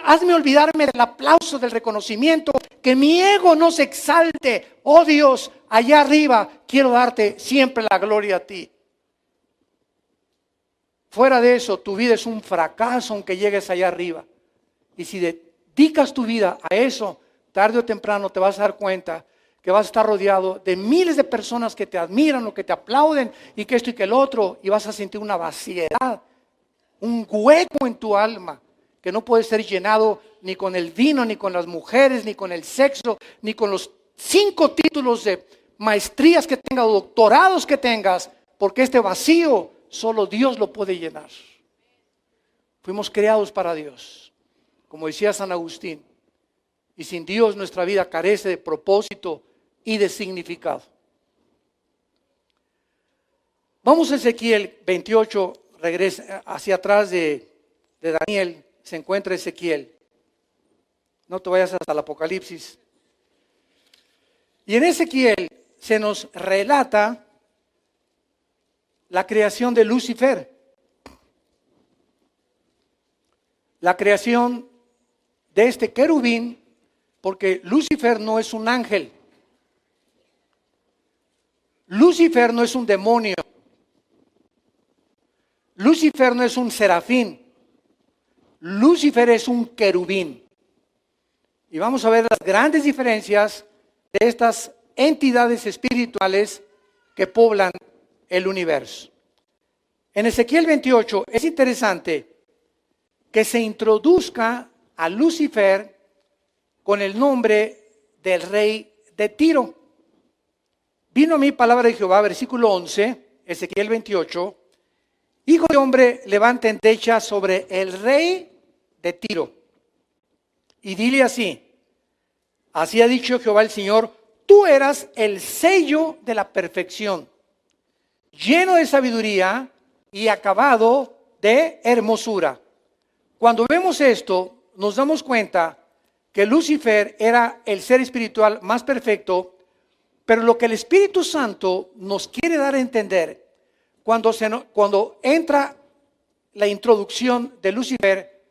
hazme olvidarme del aplauso, del reconocimiento, que mi ego no se exalte. Oh Dios, allá arriba quiero darte siempre la gloria a ti. Fuera de eso, tu vida es un fracaso aunque llegues allá arriba. Y si dedicas tu vida a eso, tarde o temprano te vas a dar cuenta que vas a estar rodeado de miles de personas que te admiran o que te aplauden y que esto y que el otro, y vas a sentir una vaciedad, un hueco en tu alma que no puede ser llenado ni con el vino, ni con las mujeres, ni con el sexo, ni con los 5 títulos de maestrías que tengas o doctorados que tengas, porque este vacío solo Dios lo puede llenar. Fuimos creados para Dios, como decía San Agustín, y sin Dios nuestra vida carece de propósito y de significado. Vamos a Ezequiel 28, regresa hacia atrás de Daniel, se encuentra Ezequiel. No te vayas hasta el Apocalipsis. Y en Ezequiel se nos relata la creación de Lucifer, la creación de este querubín, porque Lucifer no es un ángel, Lucifer no es un demonio, Lucifer no es un serafín, Lucifer es un querubín. Y vamos a ver las grandes diferencias de estas entidades espirituales que poblan el universo. En Ezequiel 28 es interesante que se introduzca a Lucifer con el nombre del rey de Tiro. Vino a mí palabra de Jehová, versículo 11, Ezequiel 28, hijo de hombre, levanta endecha sobre el rey de Tiro y dile así, así ha dicho Jehová el Señor, tú eras el sello de la perfección, lleno de sabiduría y acabado de hermosura. Cuando vemos esto, nos damos cuenta que Lucifer era el ser espiritual más perfecto, pero lo que el Espíritu Santo nos quiere dar a entender, cuando entra la introducción de Lucifer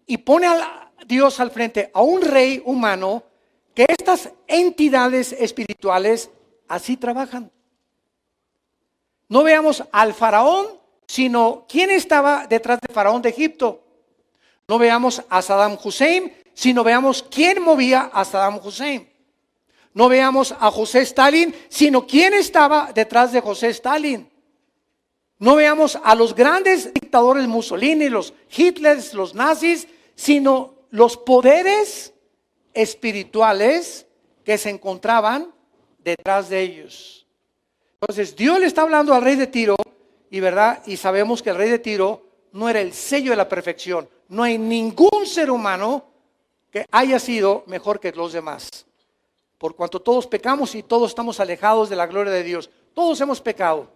y pone a Dios al frente a un rey humano, que estas entidades espirituales así trabajan. No veamos al faraón, sino quién estaba detrás de faraón de Egipto. No veamos a Saddam Hussein, sino veamos quién movía a Saddam Hussein. No veamos a José Stalin, sino quién estaba detrás de José Stalin. No veamos a los grandes dictadores Mussolini, los Hitlers, los nazis, sino los poderes espirituales que se encontraban detrás de ellos. Entonces Dios le está hablando al rey de Tiro y sabemos que el rey de Tiro no era el sello de la perfección. No hay ningún ser humano que haya sido mejor que los demás. Por cuanto todos pecamos y todos estamos alejados de la gloria de Dios. Todos hemos pecado.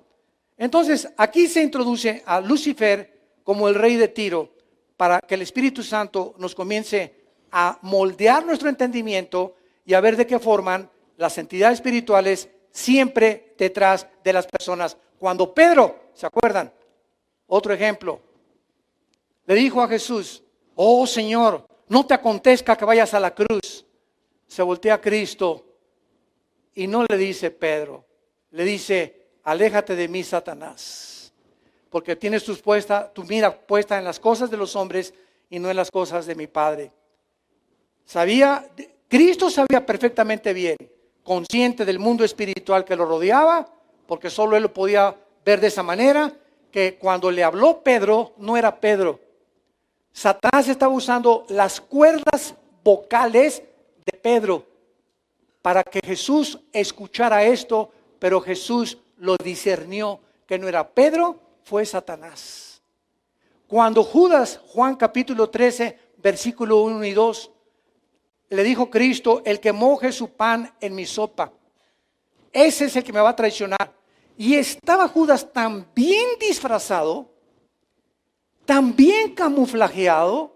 Entonces aquí se introduce a Lucifer como el rey de Tiro para que el Espíritu Santo nos comience a moldear nuestro entendimiento y a ver de qué forman las entidades espirituales siempre detrás de las personas. Cuando Pedro, ¿se acuerdan? Otro ejemplo, le dijo a Jesús, oh Señor, no te acontezca que vayas a la cruz. Se voltea a Cristo y no le dice Pedro, le dice, aléjate de mí, Satanás, porque tienes tu mira puesta en las cosas de los hombres y no en las cosas de mi Padre. Cristo sabía perfectamente bien, consciente del mundo espiritual que lo rodeaba, porque solo él lo podía ver de esa manera, que cuando le habló Pedro, no era Pedro. Satanás estaba usando las cuerdas vocales de Pedro para que Jesús escuchara esto, pero Jesús lo discernió que no era Pedro, fue Satanás. Cuando Judas, Juan capítulo 13, versículo 1 y 2, le dijo Cristo, el que moje su pan en mi sopa, ese es el que me va a traicionar. Y estaba Judas tan bien disfrazado, tan bien camuflajeado,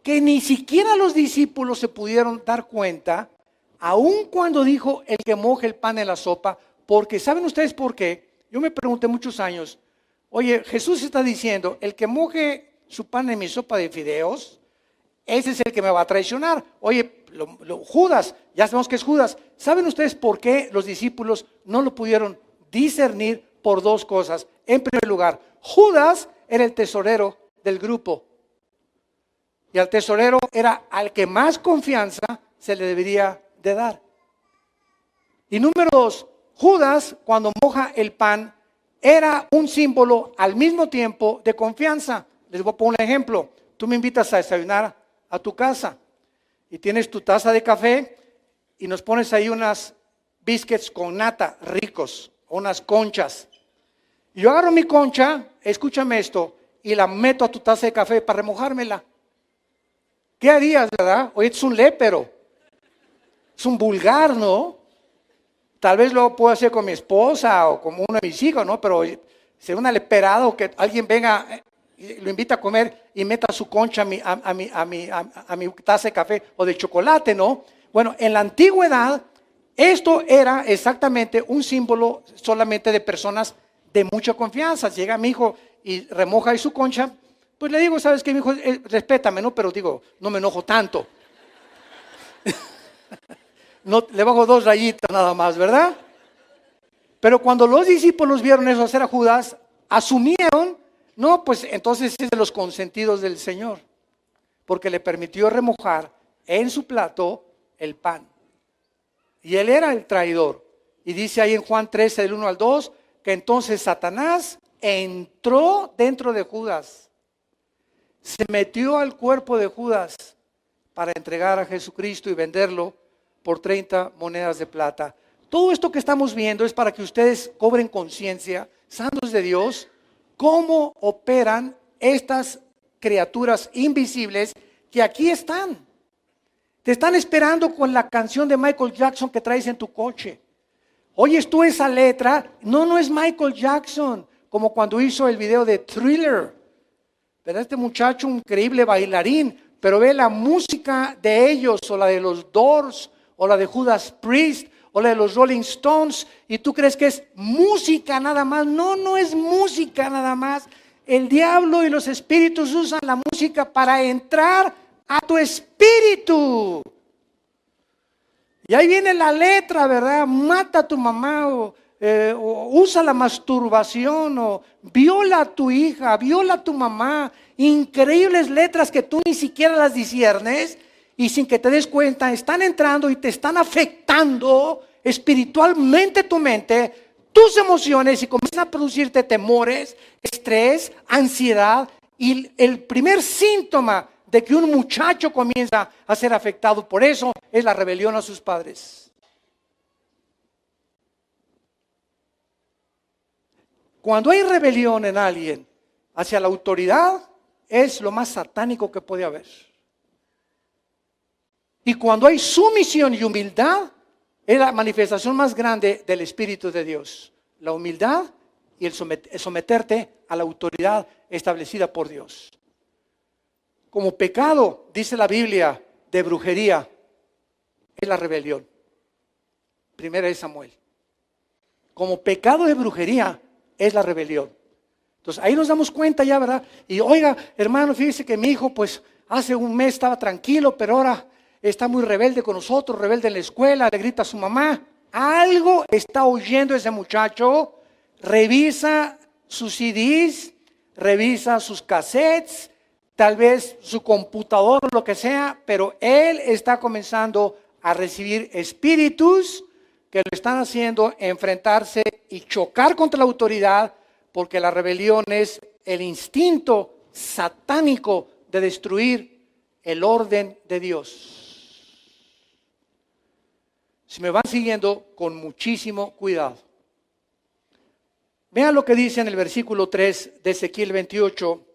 que ni siquiera los discípulos se pudieron dar cuenta, aun cuando dijo el que moje el pan en la sopa, porque ¿saben ustedes por qué? Yo me pregunté muchos años, oye, Jesús está diciendo, el que moje su pan en mi sopa de fideos, ese es el que me va a traicionar. Oye, Judas, ya sabemos que es Judas. ¿Saben ustedes por qué los discípulos no lo pudieron discernir? Por dos cosas. En primer lugar, Judas era el tesorero del grupo. Y al tesorero era al que más confianza se le debería de dar. Y número dos, Judas, cuando moja el pan, era un símbolo al mismo tiempo de confianza. Les voy a poner un ejemplo. Tú me invitas a desayunar a tu casa y tienes tu taza de café y nos pones ahí unas biscuits con nata ricos, unas conchas. Y yo agarro mi concha, escúchame esto, y la meto a tu taza de café para remojármela. ¿Qué harías, verdad? Oye, es un lépero, es un vulgar, ¿no? Tal vez lo puedo hacer con mi esposa o con uno de mis hijos, ¿no? Pero sería una leperada o que alguien venga, lo invita a comer y meta su concha a mi taza de café o de chocolate, ¿no? Bueno, en la antigüedad, esto era exactamente un símbolo solamente de personas de mucha confianza. Llega mi hijo y remoja ahí su concha, pues le digo, ¿sabes qué, mi hijo? Respétame, ¿no? Pero digo, no me enojo tanto. No, le bajo 2 rayitas nada más, ¿verdad? Pero cuando los discípulos vieron eso hacer a Judas, asumieron, no, pues entonces es de los consentidos del Señor, porque le permitió remojar en su plato el pan. Y él era el traidor. Y dice ahí en Juan 13, del 1 al 2, que entonces Satanás entró dentro de Judas, se metió al cuerpo de Judas para entregar a Jesucristo y venderlo por 30 monedas de plata. Todo esto que estamos viendo es para que ustedes cobren conciencia, santos de Dios, cómo operan estas criaturas invisibles que aquí están. Te están esperando con la canción de Michael Jackson que traes en tu coche. Oyes tú esa letra, no es Michael Jackson, como cuando hizo el video de Thriller. ¿Verdad? Este muchacho, un increíble bailarín, pero ve la música de ellos, o la de los Doors, o la de Judas Priest, o la de los Rolling Stones, y tú crees que es música nada más. No es música nada más. El diablo y los espíritus usan la música para entrar a tu espíritu. Y ahí viene la letra, ¿verdad? Mata a tu mamá, o usa la masturbación, o viola a tu hija, viola a tu mamá. Increíbles letras que tú ni siquiera las disciernes, y sin que te des cuenta están entrando y te están afectando espiritualmente tu mente, tus emociones, y comienzan a producirte temores, estrés, ansiedad. Y el primer síntoma de que un muchacho comienza a ser afectado por eso es la rebelión a sus padres. Cuando hay rebelión en alguien hacia la autoridad, es lo más satánico que puede haber. Y cuando hay sumisión y humildad, es la manifestación más grande del Espíritu de Dios. La humildad y el someterte a la autoridad establecida por Dios. Como pecado, dice la Biblia, de brujería, es la rebelión. Primera de Samuel. Como pecado de brujería es la rebelión. Entonces ahí nos damos cuenta ya, ¿verdad? Y oiga, hermano, fíjese que mi hijo, pues hace un mes estaba tranquilo, pero ahora está muy rebelde con nosotros, rebelde en la escuela, le grita a su mamá. Algo está oyendo ese muchacho. Revisa sus CDs, revisa sus cassettes, tal vez su computador o lo que sea, pero él está comenzando a recibir espíritus que lo están haciendo enfrentarse y chocar contra la autoridad, porque la rebelión es el instinto satánico de destruir el orden de Dios. Si me van siguiendo, con muchísimo cuidado. Vean lo que dice en el versículo 3 de Ezequiel 28,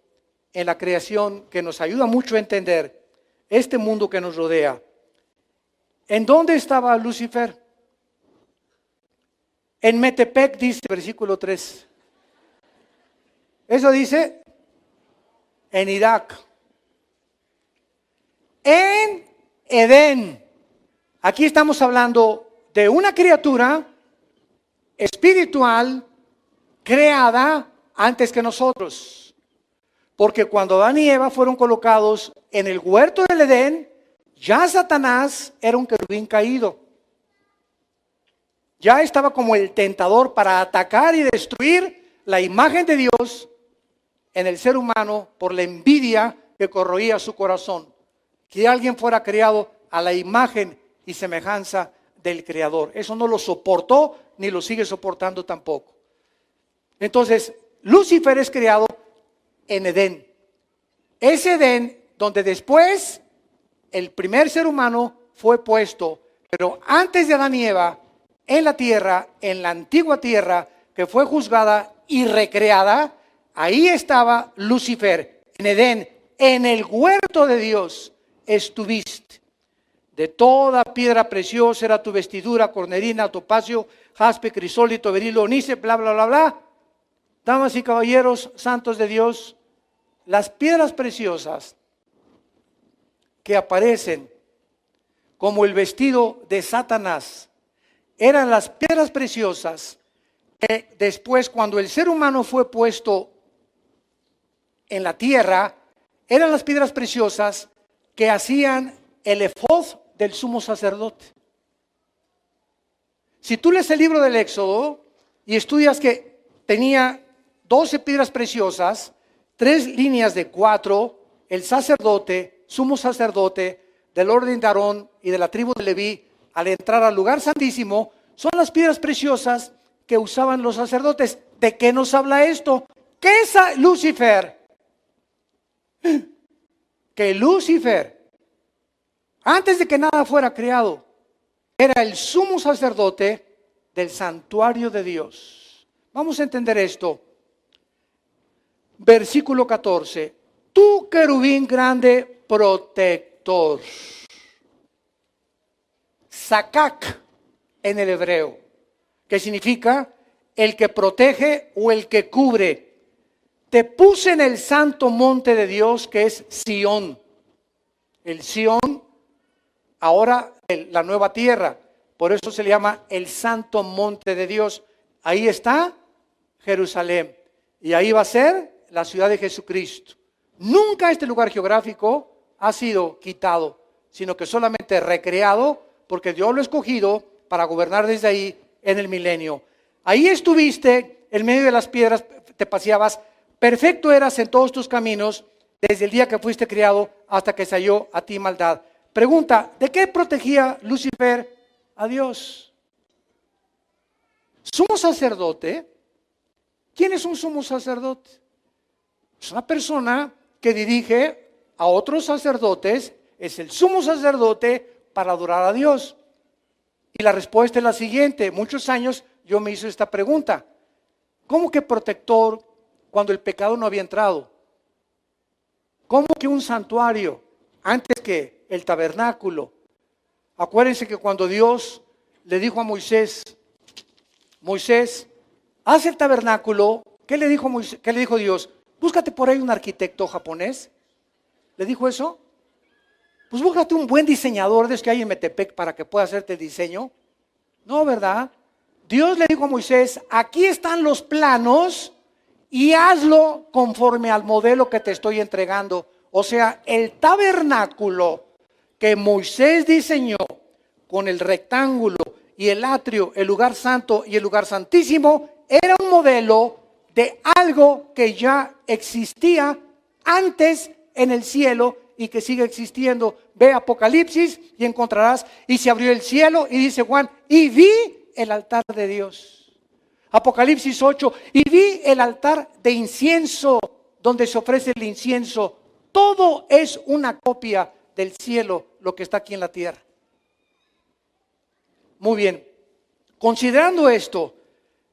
en la creación, que nos ayuda mucho a entender este mundo que nos rodea. ¿En dónde estaba Lucifer? En Metepec, dice versículo 3. Eso dice en Irak. En Edén. Aquí estamos hablando de una criatura espiritual creada antes que nosotros. Porque cuando Adán y Eva fueron colocados en el huerto del Edén, ya Satanás era un querubín caído. Ya estaba como el tentador para atacar y destruir la imagen de Dios en el ser humano por la envidia que corroía su corazón. Que alguien fuera creado a la imagen y semejanza del Creador. Eso no lo soportó ni lo sigue soportando tampoco. Entonces, Lucifer es creado en Edén. Es Edén donde después el primer ser humano fue puesto, pero antes de Adán y Eva, en la tierra, en la antigua tierra, que fue juzgada y recreada, ahí estaba Lucifer, en Edén, en el huerto de Dios estuviste. De toda piedra preciosa era tu vestidura, cornerina, topacio, jaspe, crisólito, berilo, onice, bla, bla, bla, bla. Damas y caballeros, santos de Dios, las piedras preciosas que aparecen como el vestido de Satanás, eran las piedras preciosas que después, cuando el ser humano fue puesto en la tierra, eran las piedras preciosas que hacían el efod del sumo sacerdote. Si tú lees el libro del Éxodo y estudias que tenía 12 piedras preciosas, 3 líneas de 4, el sacerdote, sumo sacerdote, del orden de Aarón y de la tribu de Leví, al entrar al lugar santísimo, son las piedras preciosas que usaban los sacerdotes. ¿De qué nos habla esto? ¿Qué es Lucifer? Que Lucifer, antes de que nada fuera creado, era el sumo sacerdote del santuario de Dios. Vamos a entender esto. versículo 14. Tú, querubín grande, protector. Sakak en el hebreo, que significa el que protege o el que cubre. Te puse en el santo monte de Dios, que es Sión. El Sión, ahora la nueva tierra. Por eso se le llama el santo monte de Dios. Ahí está Jerusalén. Y ahí va a ser la ciudad de Jesucristo. Nunca este lugar geográfico ha sido quitado, sino que solamente recreado, porque Dios lo ha escogido para gobernar desde ahí en el milenio. Ahí estuviste, en medio de las piedras te paseabas, perfecto eras en todos tus caminos, desde el día que fuiste criado hasta que se halló a ti maldad. Pregunta, ¿de qué protegía Lucifer a Dios? Sumo sacerdote. ¿Quién es un sumo sacerdote? Es una persona que dirige a otros sacerdotes, es el sumo sacerdote para adorar a Dios. Y la respuesta es la siguiente. Muchos años yo me hice esta pregunta. ¿Cómo que protector cuando el pecado no había entrado? ¿Cómo que un santuario antes que el tabernáculo? Acuérdense que cuando Dios le dijo a Moisés, Moisés, haz el tabernáculo, ¿qué le dijo Moisés? ¿Qué le dijo Dios? Búscate por ahí un arquitecto japonés. ¿Le dijo eso? Pues búscate un buen diseñador de los que hay en Metepec para que pueda hacerte el diseño. No, ¿verdad? Dios le dijo a Moisés, aquí están los planos y hazlo conforme al modelo que te estoy entregando. O sea, el tabernáculo que Moisés diseñó con el rectángulo y el atrio, el lugar santo y el lugar santísimo, era un modelo de algo que ya existía antes en el cielo y que sigue existiendo. Ve Apocalipsis y encontrarás, y se abrió el cielo y dice Juan, y vi el altar de Dios. Apocalipsis 8, y vi el altar de incienso donde se ofrece el incienso. Todo es una copia del cielo, lo que está aquí en la tierra. Muy bien, considerando esto,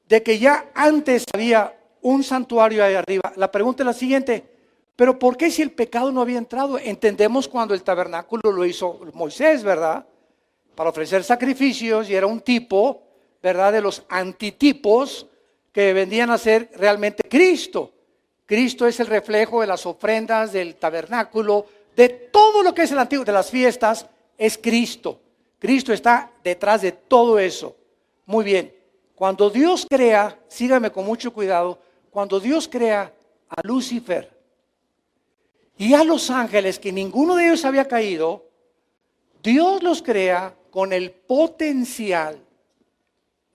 de que ya antes había un santuario ahí arriba, la pregunta es la siguiente, pero ¿por qué si el pecado no había entrado? Entendemos cuando el tabernáculo lo hizo Moisés, ¿verdad? Para ofrecer sacrificios, y era un tipo, ¿verdad?, de los antitipos que vendían a ser realmente Cristo. Cristo es el reflejo de las ofrendas, del tabernáculo, de todo lo que es el antiguo, de las fiestas, es Cristo. Cristo está detrás de todo eso. Muy bien, cuando Dios crea, sígame con mucho cuidado, cuando Dios crea a Lucifer y a los ángeles, que ninguno de ellos había caído, Dios los crea con el potencial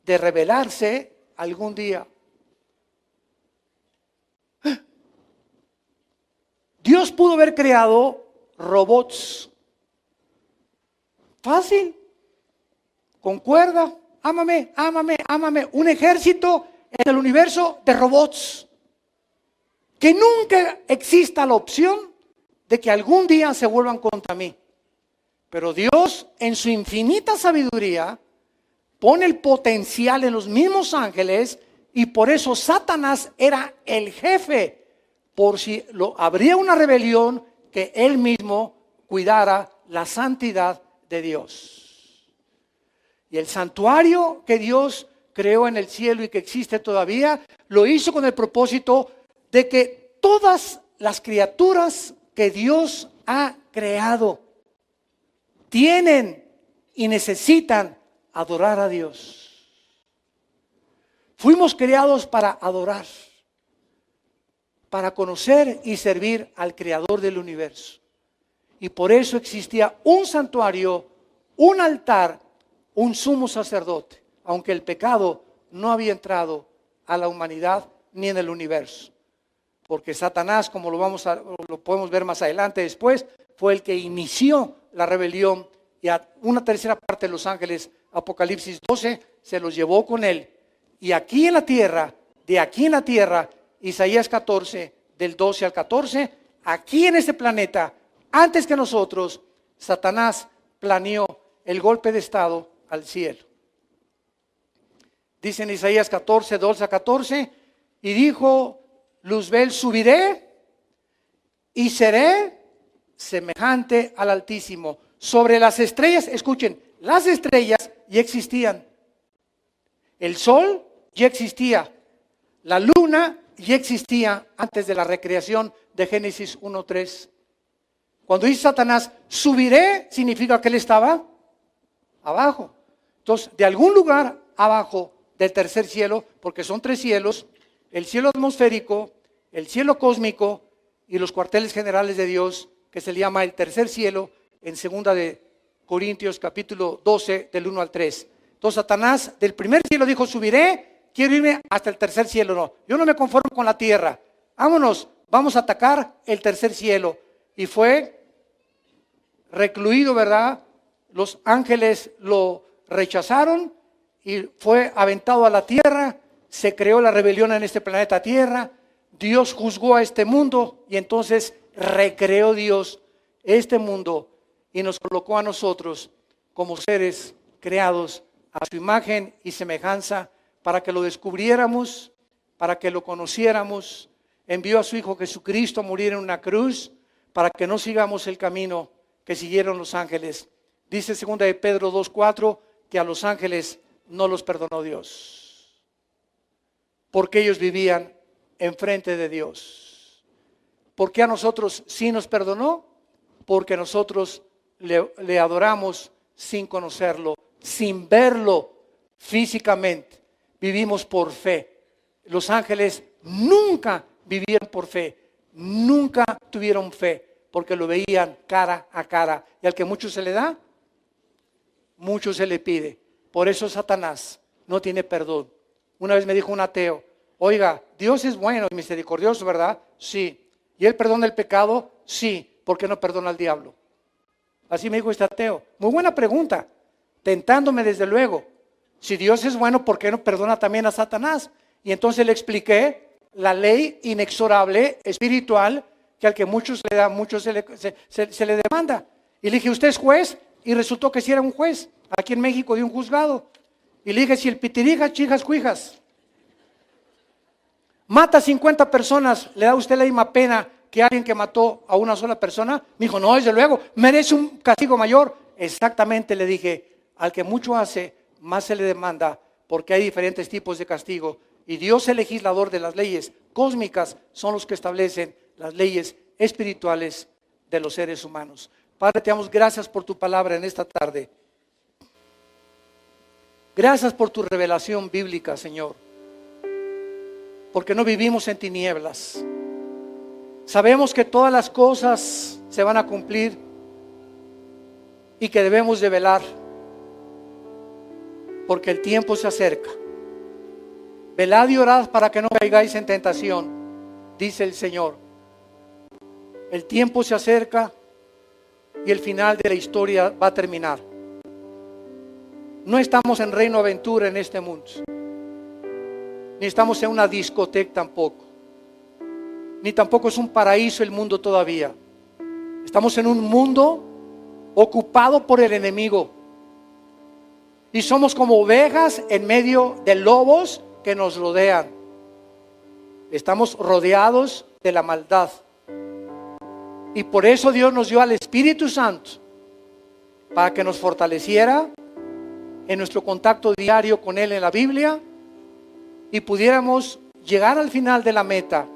de revelarse algún día. Dios pudo haber creado robots. Fácil. Con cuerda. Ámame, ámame, ámame. Un ejército en el universo de robots. Que nunca exista la opción de que algún día se vuelvan contra mí. Pero Dios, en su infinita sabiduría, pone el potencial en los mismos ángeles, y por eso Satanás era el jefe. Por si habría una rebelión, que él mismo cuidara la santidad de Dios. Y el santuario que Dios creó en el cielo y que existe todavía, lo hizo con el propósito de que todas las criaturas que Dios ha creado tienen y necesitan adorar a Dios. Fuimos creados para adorar, para conocer y servir al Creador del universo. Y por eso existía un santuario, un altar, un sumo sacerdote, aunque el pecado no había entrado a la humanidad ni en el universo. Porque Satanás, como lo podemos ver más adelante después, fue el que inició la rebelión, y a una tercera parte de los ángeles, Apocalipsis 12, se los llevó con él. Y aquí en la tierra, de aquí en la tierra, Isaías 14, del 12 al 14, aquí en este planeta, antes que nosotros, Satanás planeó el golpe de estado al cielo. Dice en Isaías 14, 12 a 14, y dijo Luzbel, subiré y seré semejante al Altísimo. Sobre las estrellas, escuchen, las estrellas ya existían. El sol ya existía. La luna ya existía antes de la recreación de Génesis 1:3. Cuando dice Satanás, subiré, significa que él estaba abajo. Entonces, de algún lugar abajo del tercer cielo, porque son 3 cielos, el cielo atmosférico, el cielo cósmico y los cuarteles generales de Dios, que se le llama el tercer cielo, en 2 de Corintios capítulo 12, del 1 al 3. Entonces Satanás del primer cielo dijo, subiré, quiero irme hasta el tercer cielo. No, yo no me conformo con la tierra. Vámonos, vamos a atacar el tercer cielo. Y fue recluido, ¿verdad? Los ángeles lo rechazaron y fue aventado a la tierra. Se creó la rebelión en este planeta Tierra. Dios juzgó a este mundo y entonces recreó Dios este mundo y nos colocó a nosotros como seres creados a su imagen y semejanza para que lo descubriéramos, para que lo conociéramos. Envió a su Hijo Jesucristo a morir en una cruz para que no sigamos el camino que siguieron los ángeles. Dice 2 de Pedro 2:4 que a los ángeles no los perdonó Dios, porque ellos vivían enfrente de Dios. ¿Por qué a nosotros sí nos perdonó? Porque nosotros le adoramos sin conocerlo, sin verlo físicamente. Vivimos por fe. Los ángeles nunca vivieron por fe, nunca tuvieron fe, porque lo veían cara a cara. Y al que mucho se le da, mucho se le pide. Por eso Satanás no tiene perdón. Una vez me dijo un ateo, oiga, Dios es bueno y misericordioso, ¿verdad? Sí. ¿Y Él perdona el pecado? Sí. ¿Por qué no perdona al diablo? Así me dijo este ateo. Muy buena pregunta, tentándome desde luego. Si Dios es bueno, ¿por qué no perdona también a Satanás? Y entonces le expliqué la ley inexorable, espiritual, que al que mucho se le da, mucho se le demanda. Y le dije, ¿usted es juez? Y resultó que sí era un juez, aquí en México, de un juzgado. Y le dije, si el pitirijas, chijas, cuijas, mata a 50 personas, ¿le da a usted la misma pena que alguien que mató a una sola persona? Me dijo, no, desde luego, merece un castigo mayor. Exactamente, le dije, al que mucho hace, más se le demanda, porque hay diferentes tipos de castigo. Y Dios, el legislador de las leyes cósmicas, son los que establecen las leyes espirituales de los seres humanos. Padre, te damos gracias por tu palabra en esta tarde. Gracias por tu revelación bíblica, Señor. Porque no vivimos en tinieblas. Sabemos que todas las cosas se van a cumplir y que debemos de velar, porque el tiempo se acerca. Velad y orad para que no caigáis en tentación, dice el Señor. El tiempo se acerca y el final de la historia va a terminar. No estamos en Reino Aventura en este mundo, ni estamos en una discoteca tampoco, ni tampoco es un paraíso el mundo todavía. Estamos en un mundo ocupado por el enemigo y somos como ovejas en medio de lobos que nos rodean. Estamos rodeados de la maldad y por eso Dios nos dio al Espíritu Santo para que nos fortaleciera en nuestro contacto diario con Él en la Biblia y pudiéramos llegar al final de la meta,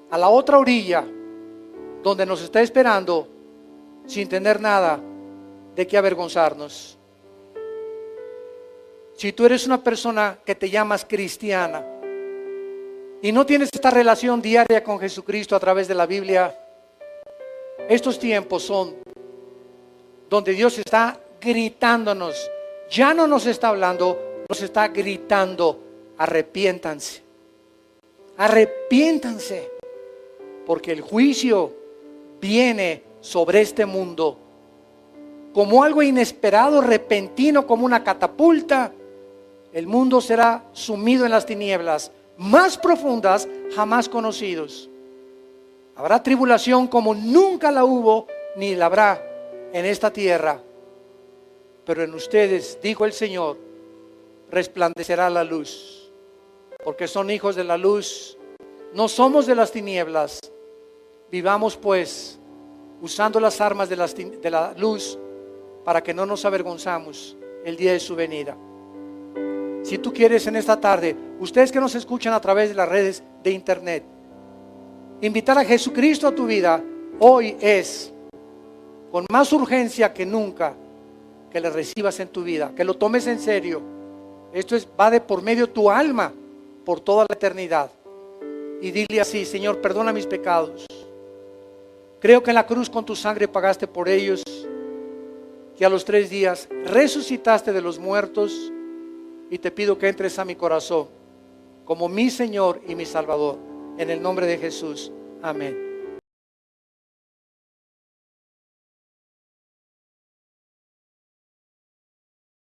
a la otra orilla donde nos está esperando, sin tener nada de qué avergonzarnos. Si tú eres una persona que te llamas cristiana y no tienes esta relación diaria con Jesucristo a través de la Biblia, estos tiempos son donde Dios está gritándonos. Ya no nos está hablando, nos está gritando: arrepiéntanse, arrepiéntanse, porque el juicio viene sobre este mundo como algo inesperado, repentino, como una catapulta. El mundo será sumido en las tinieblas más profundas jamás conocidos. Habrá tribulación como nunca la hubo ni la habrá en esta tierra. Pero en ustedes, dijo el Señor, resplandecerá la luz, porque son hijos de la luz, No somos de las tinieblas. Vivamos pues usando las armas de la luz para que no nos avergonzamos el día de su venida. Si tú quieres en esta tarde, ustedes que nos escuchan a través de las redes de internet, invitar a Jesucristo a tu vida, hoy es con más urgencia que nunca que le recibas en tu vida, que lo tomes en serio. Esto va de por medio de tu alma por toda la eternidad. Y dile así: Señor, perdona mis pecados. Creo que en la cruz con tu sangre pagaste por ellos, que a los 3 días resucitaste de los muertos, y te pido que entres a mi corazón como mi Señor y mi Salvador. En el nombre de Jesús. Amén.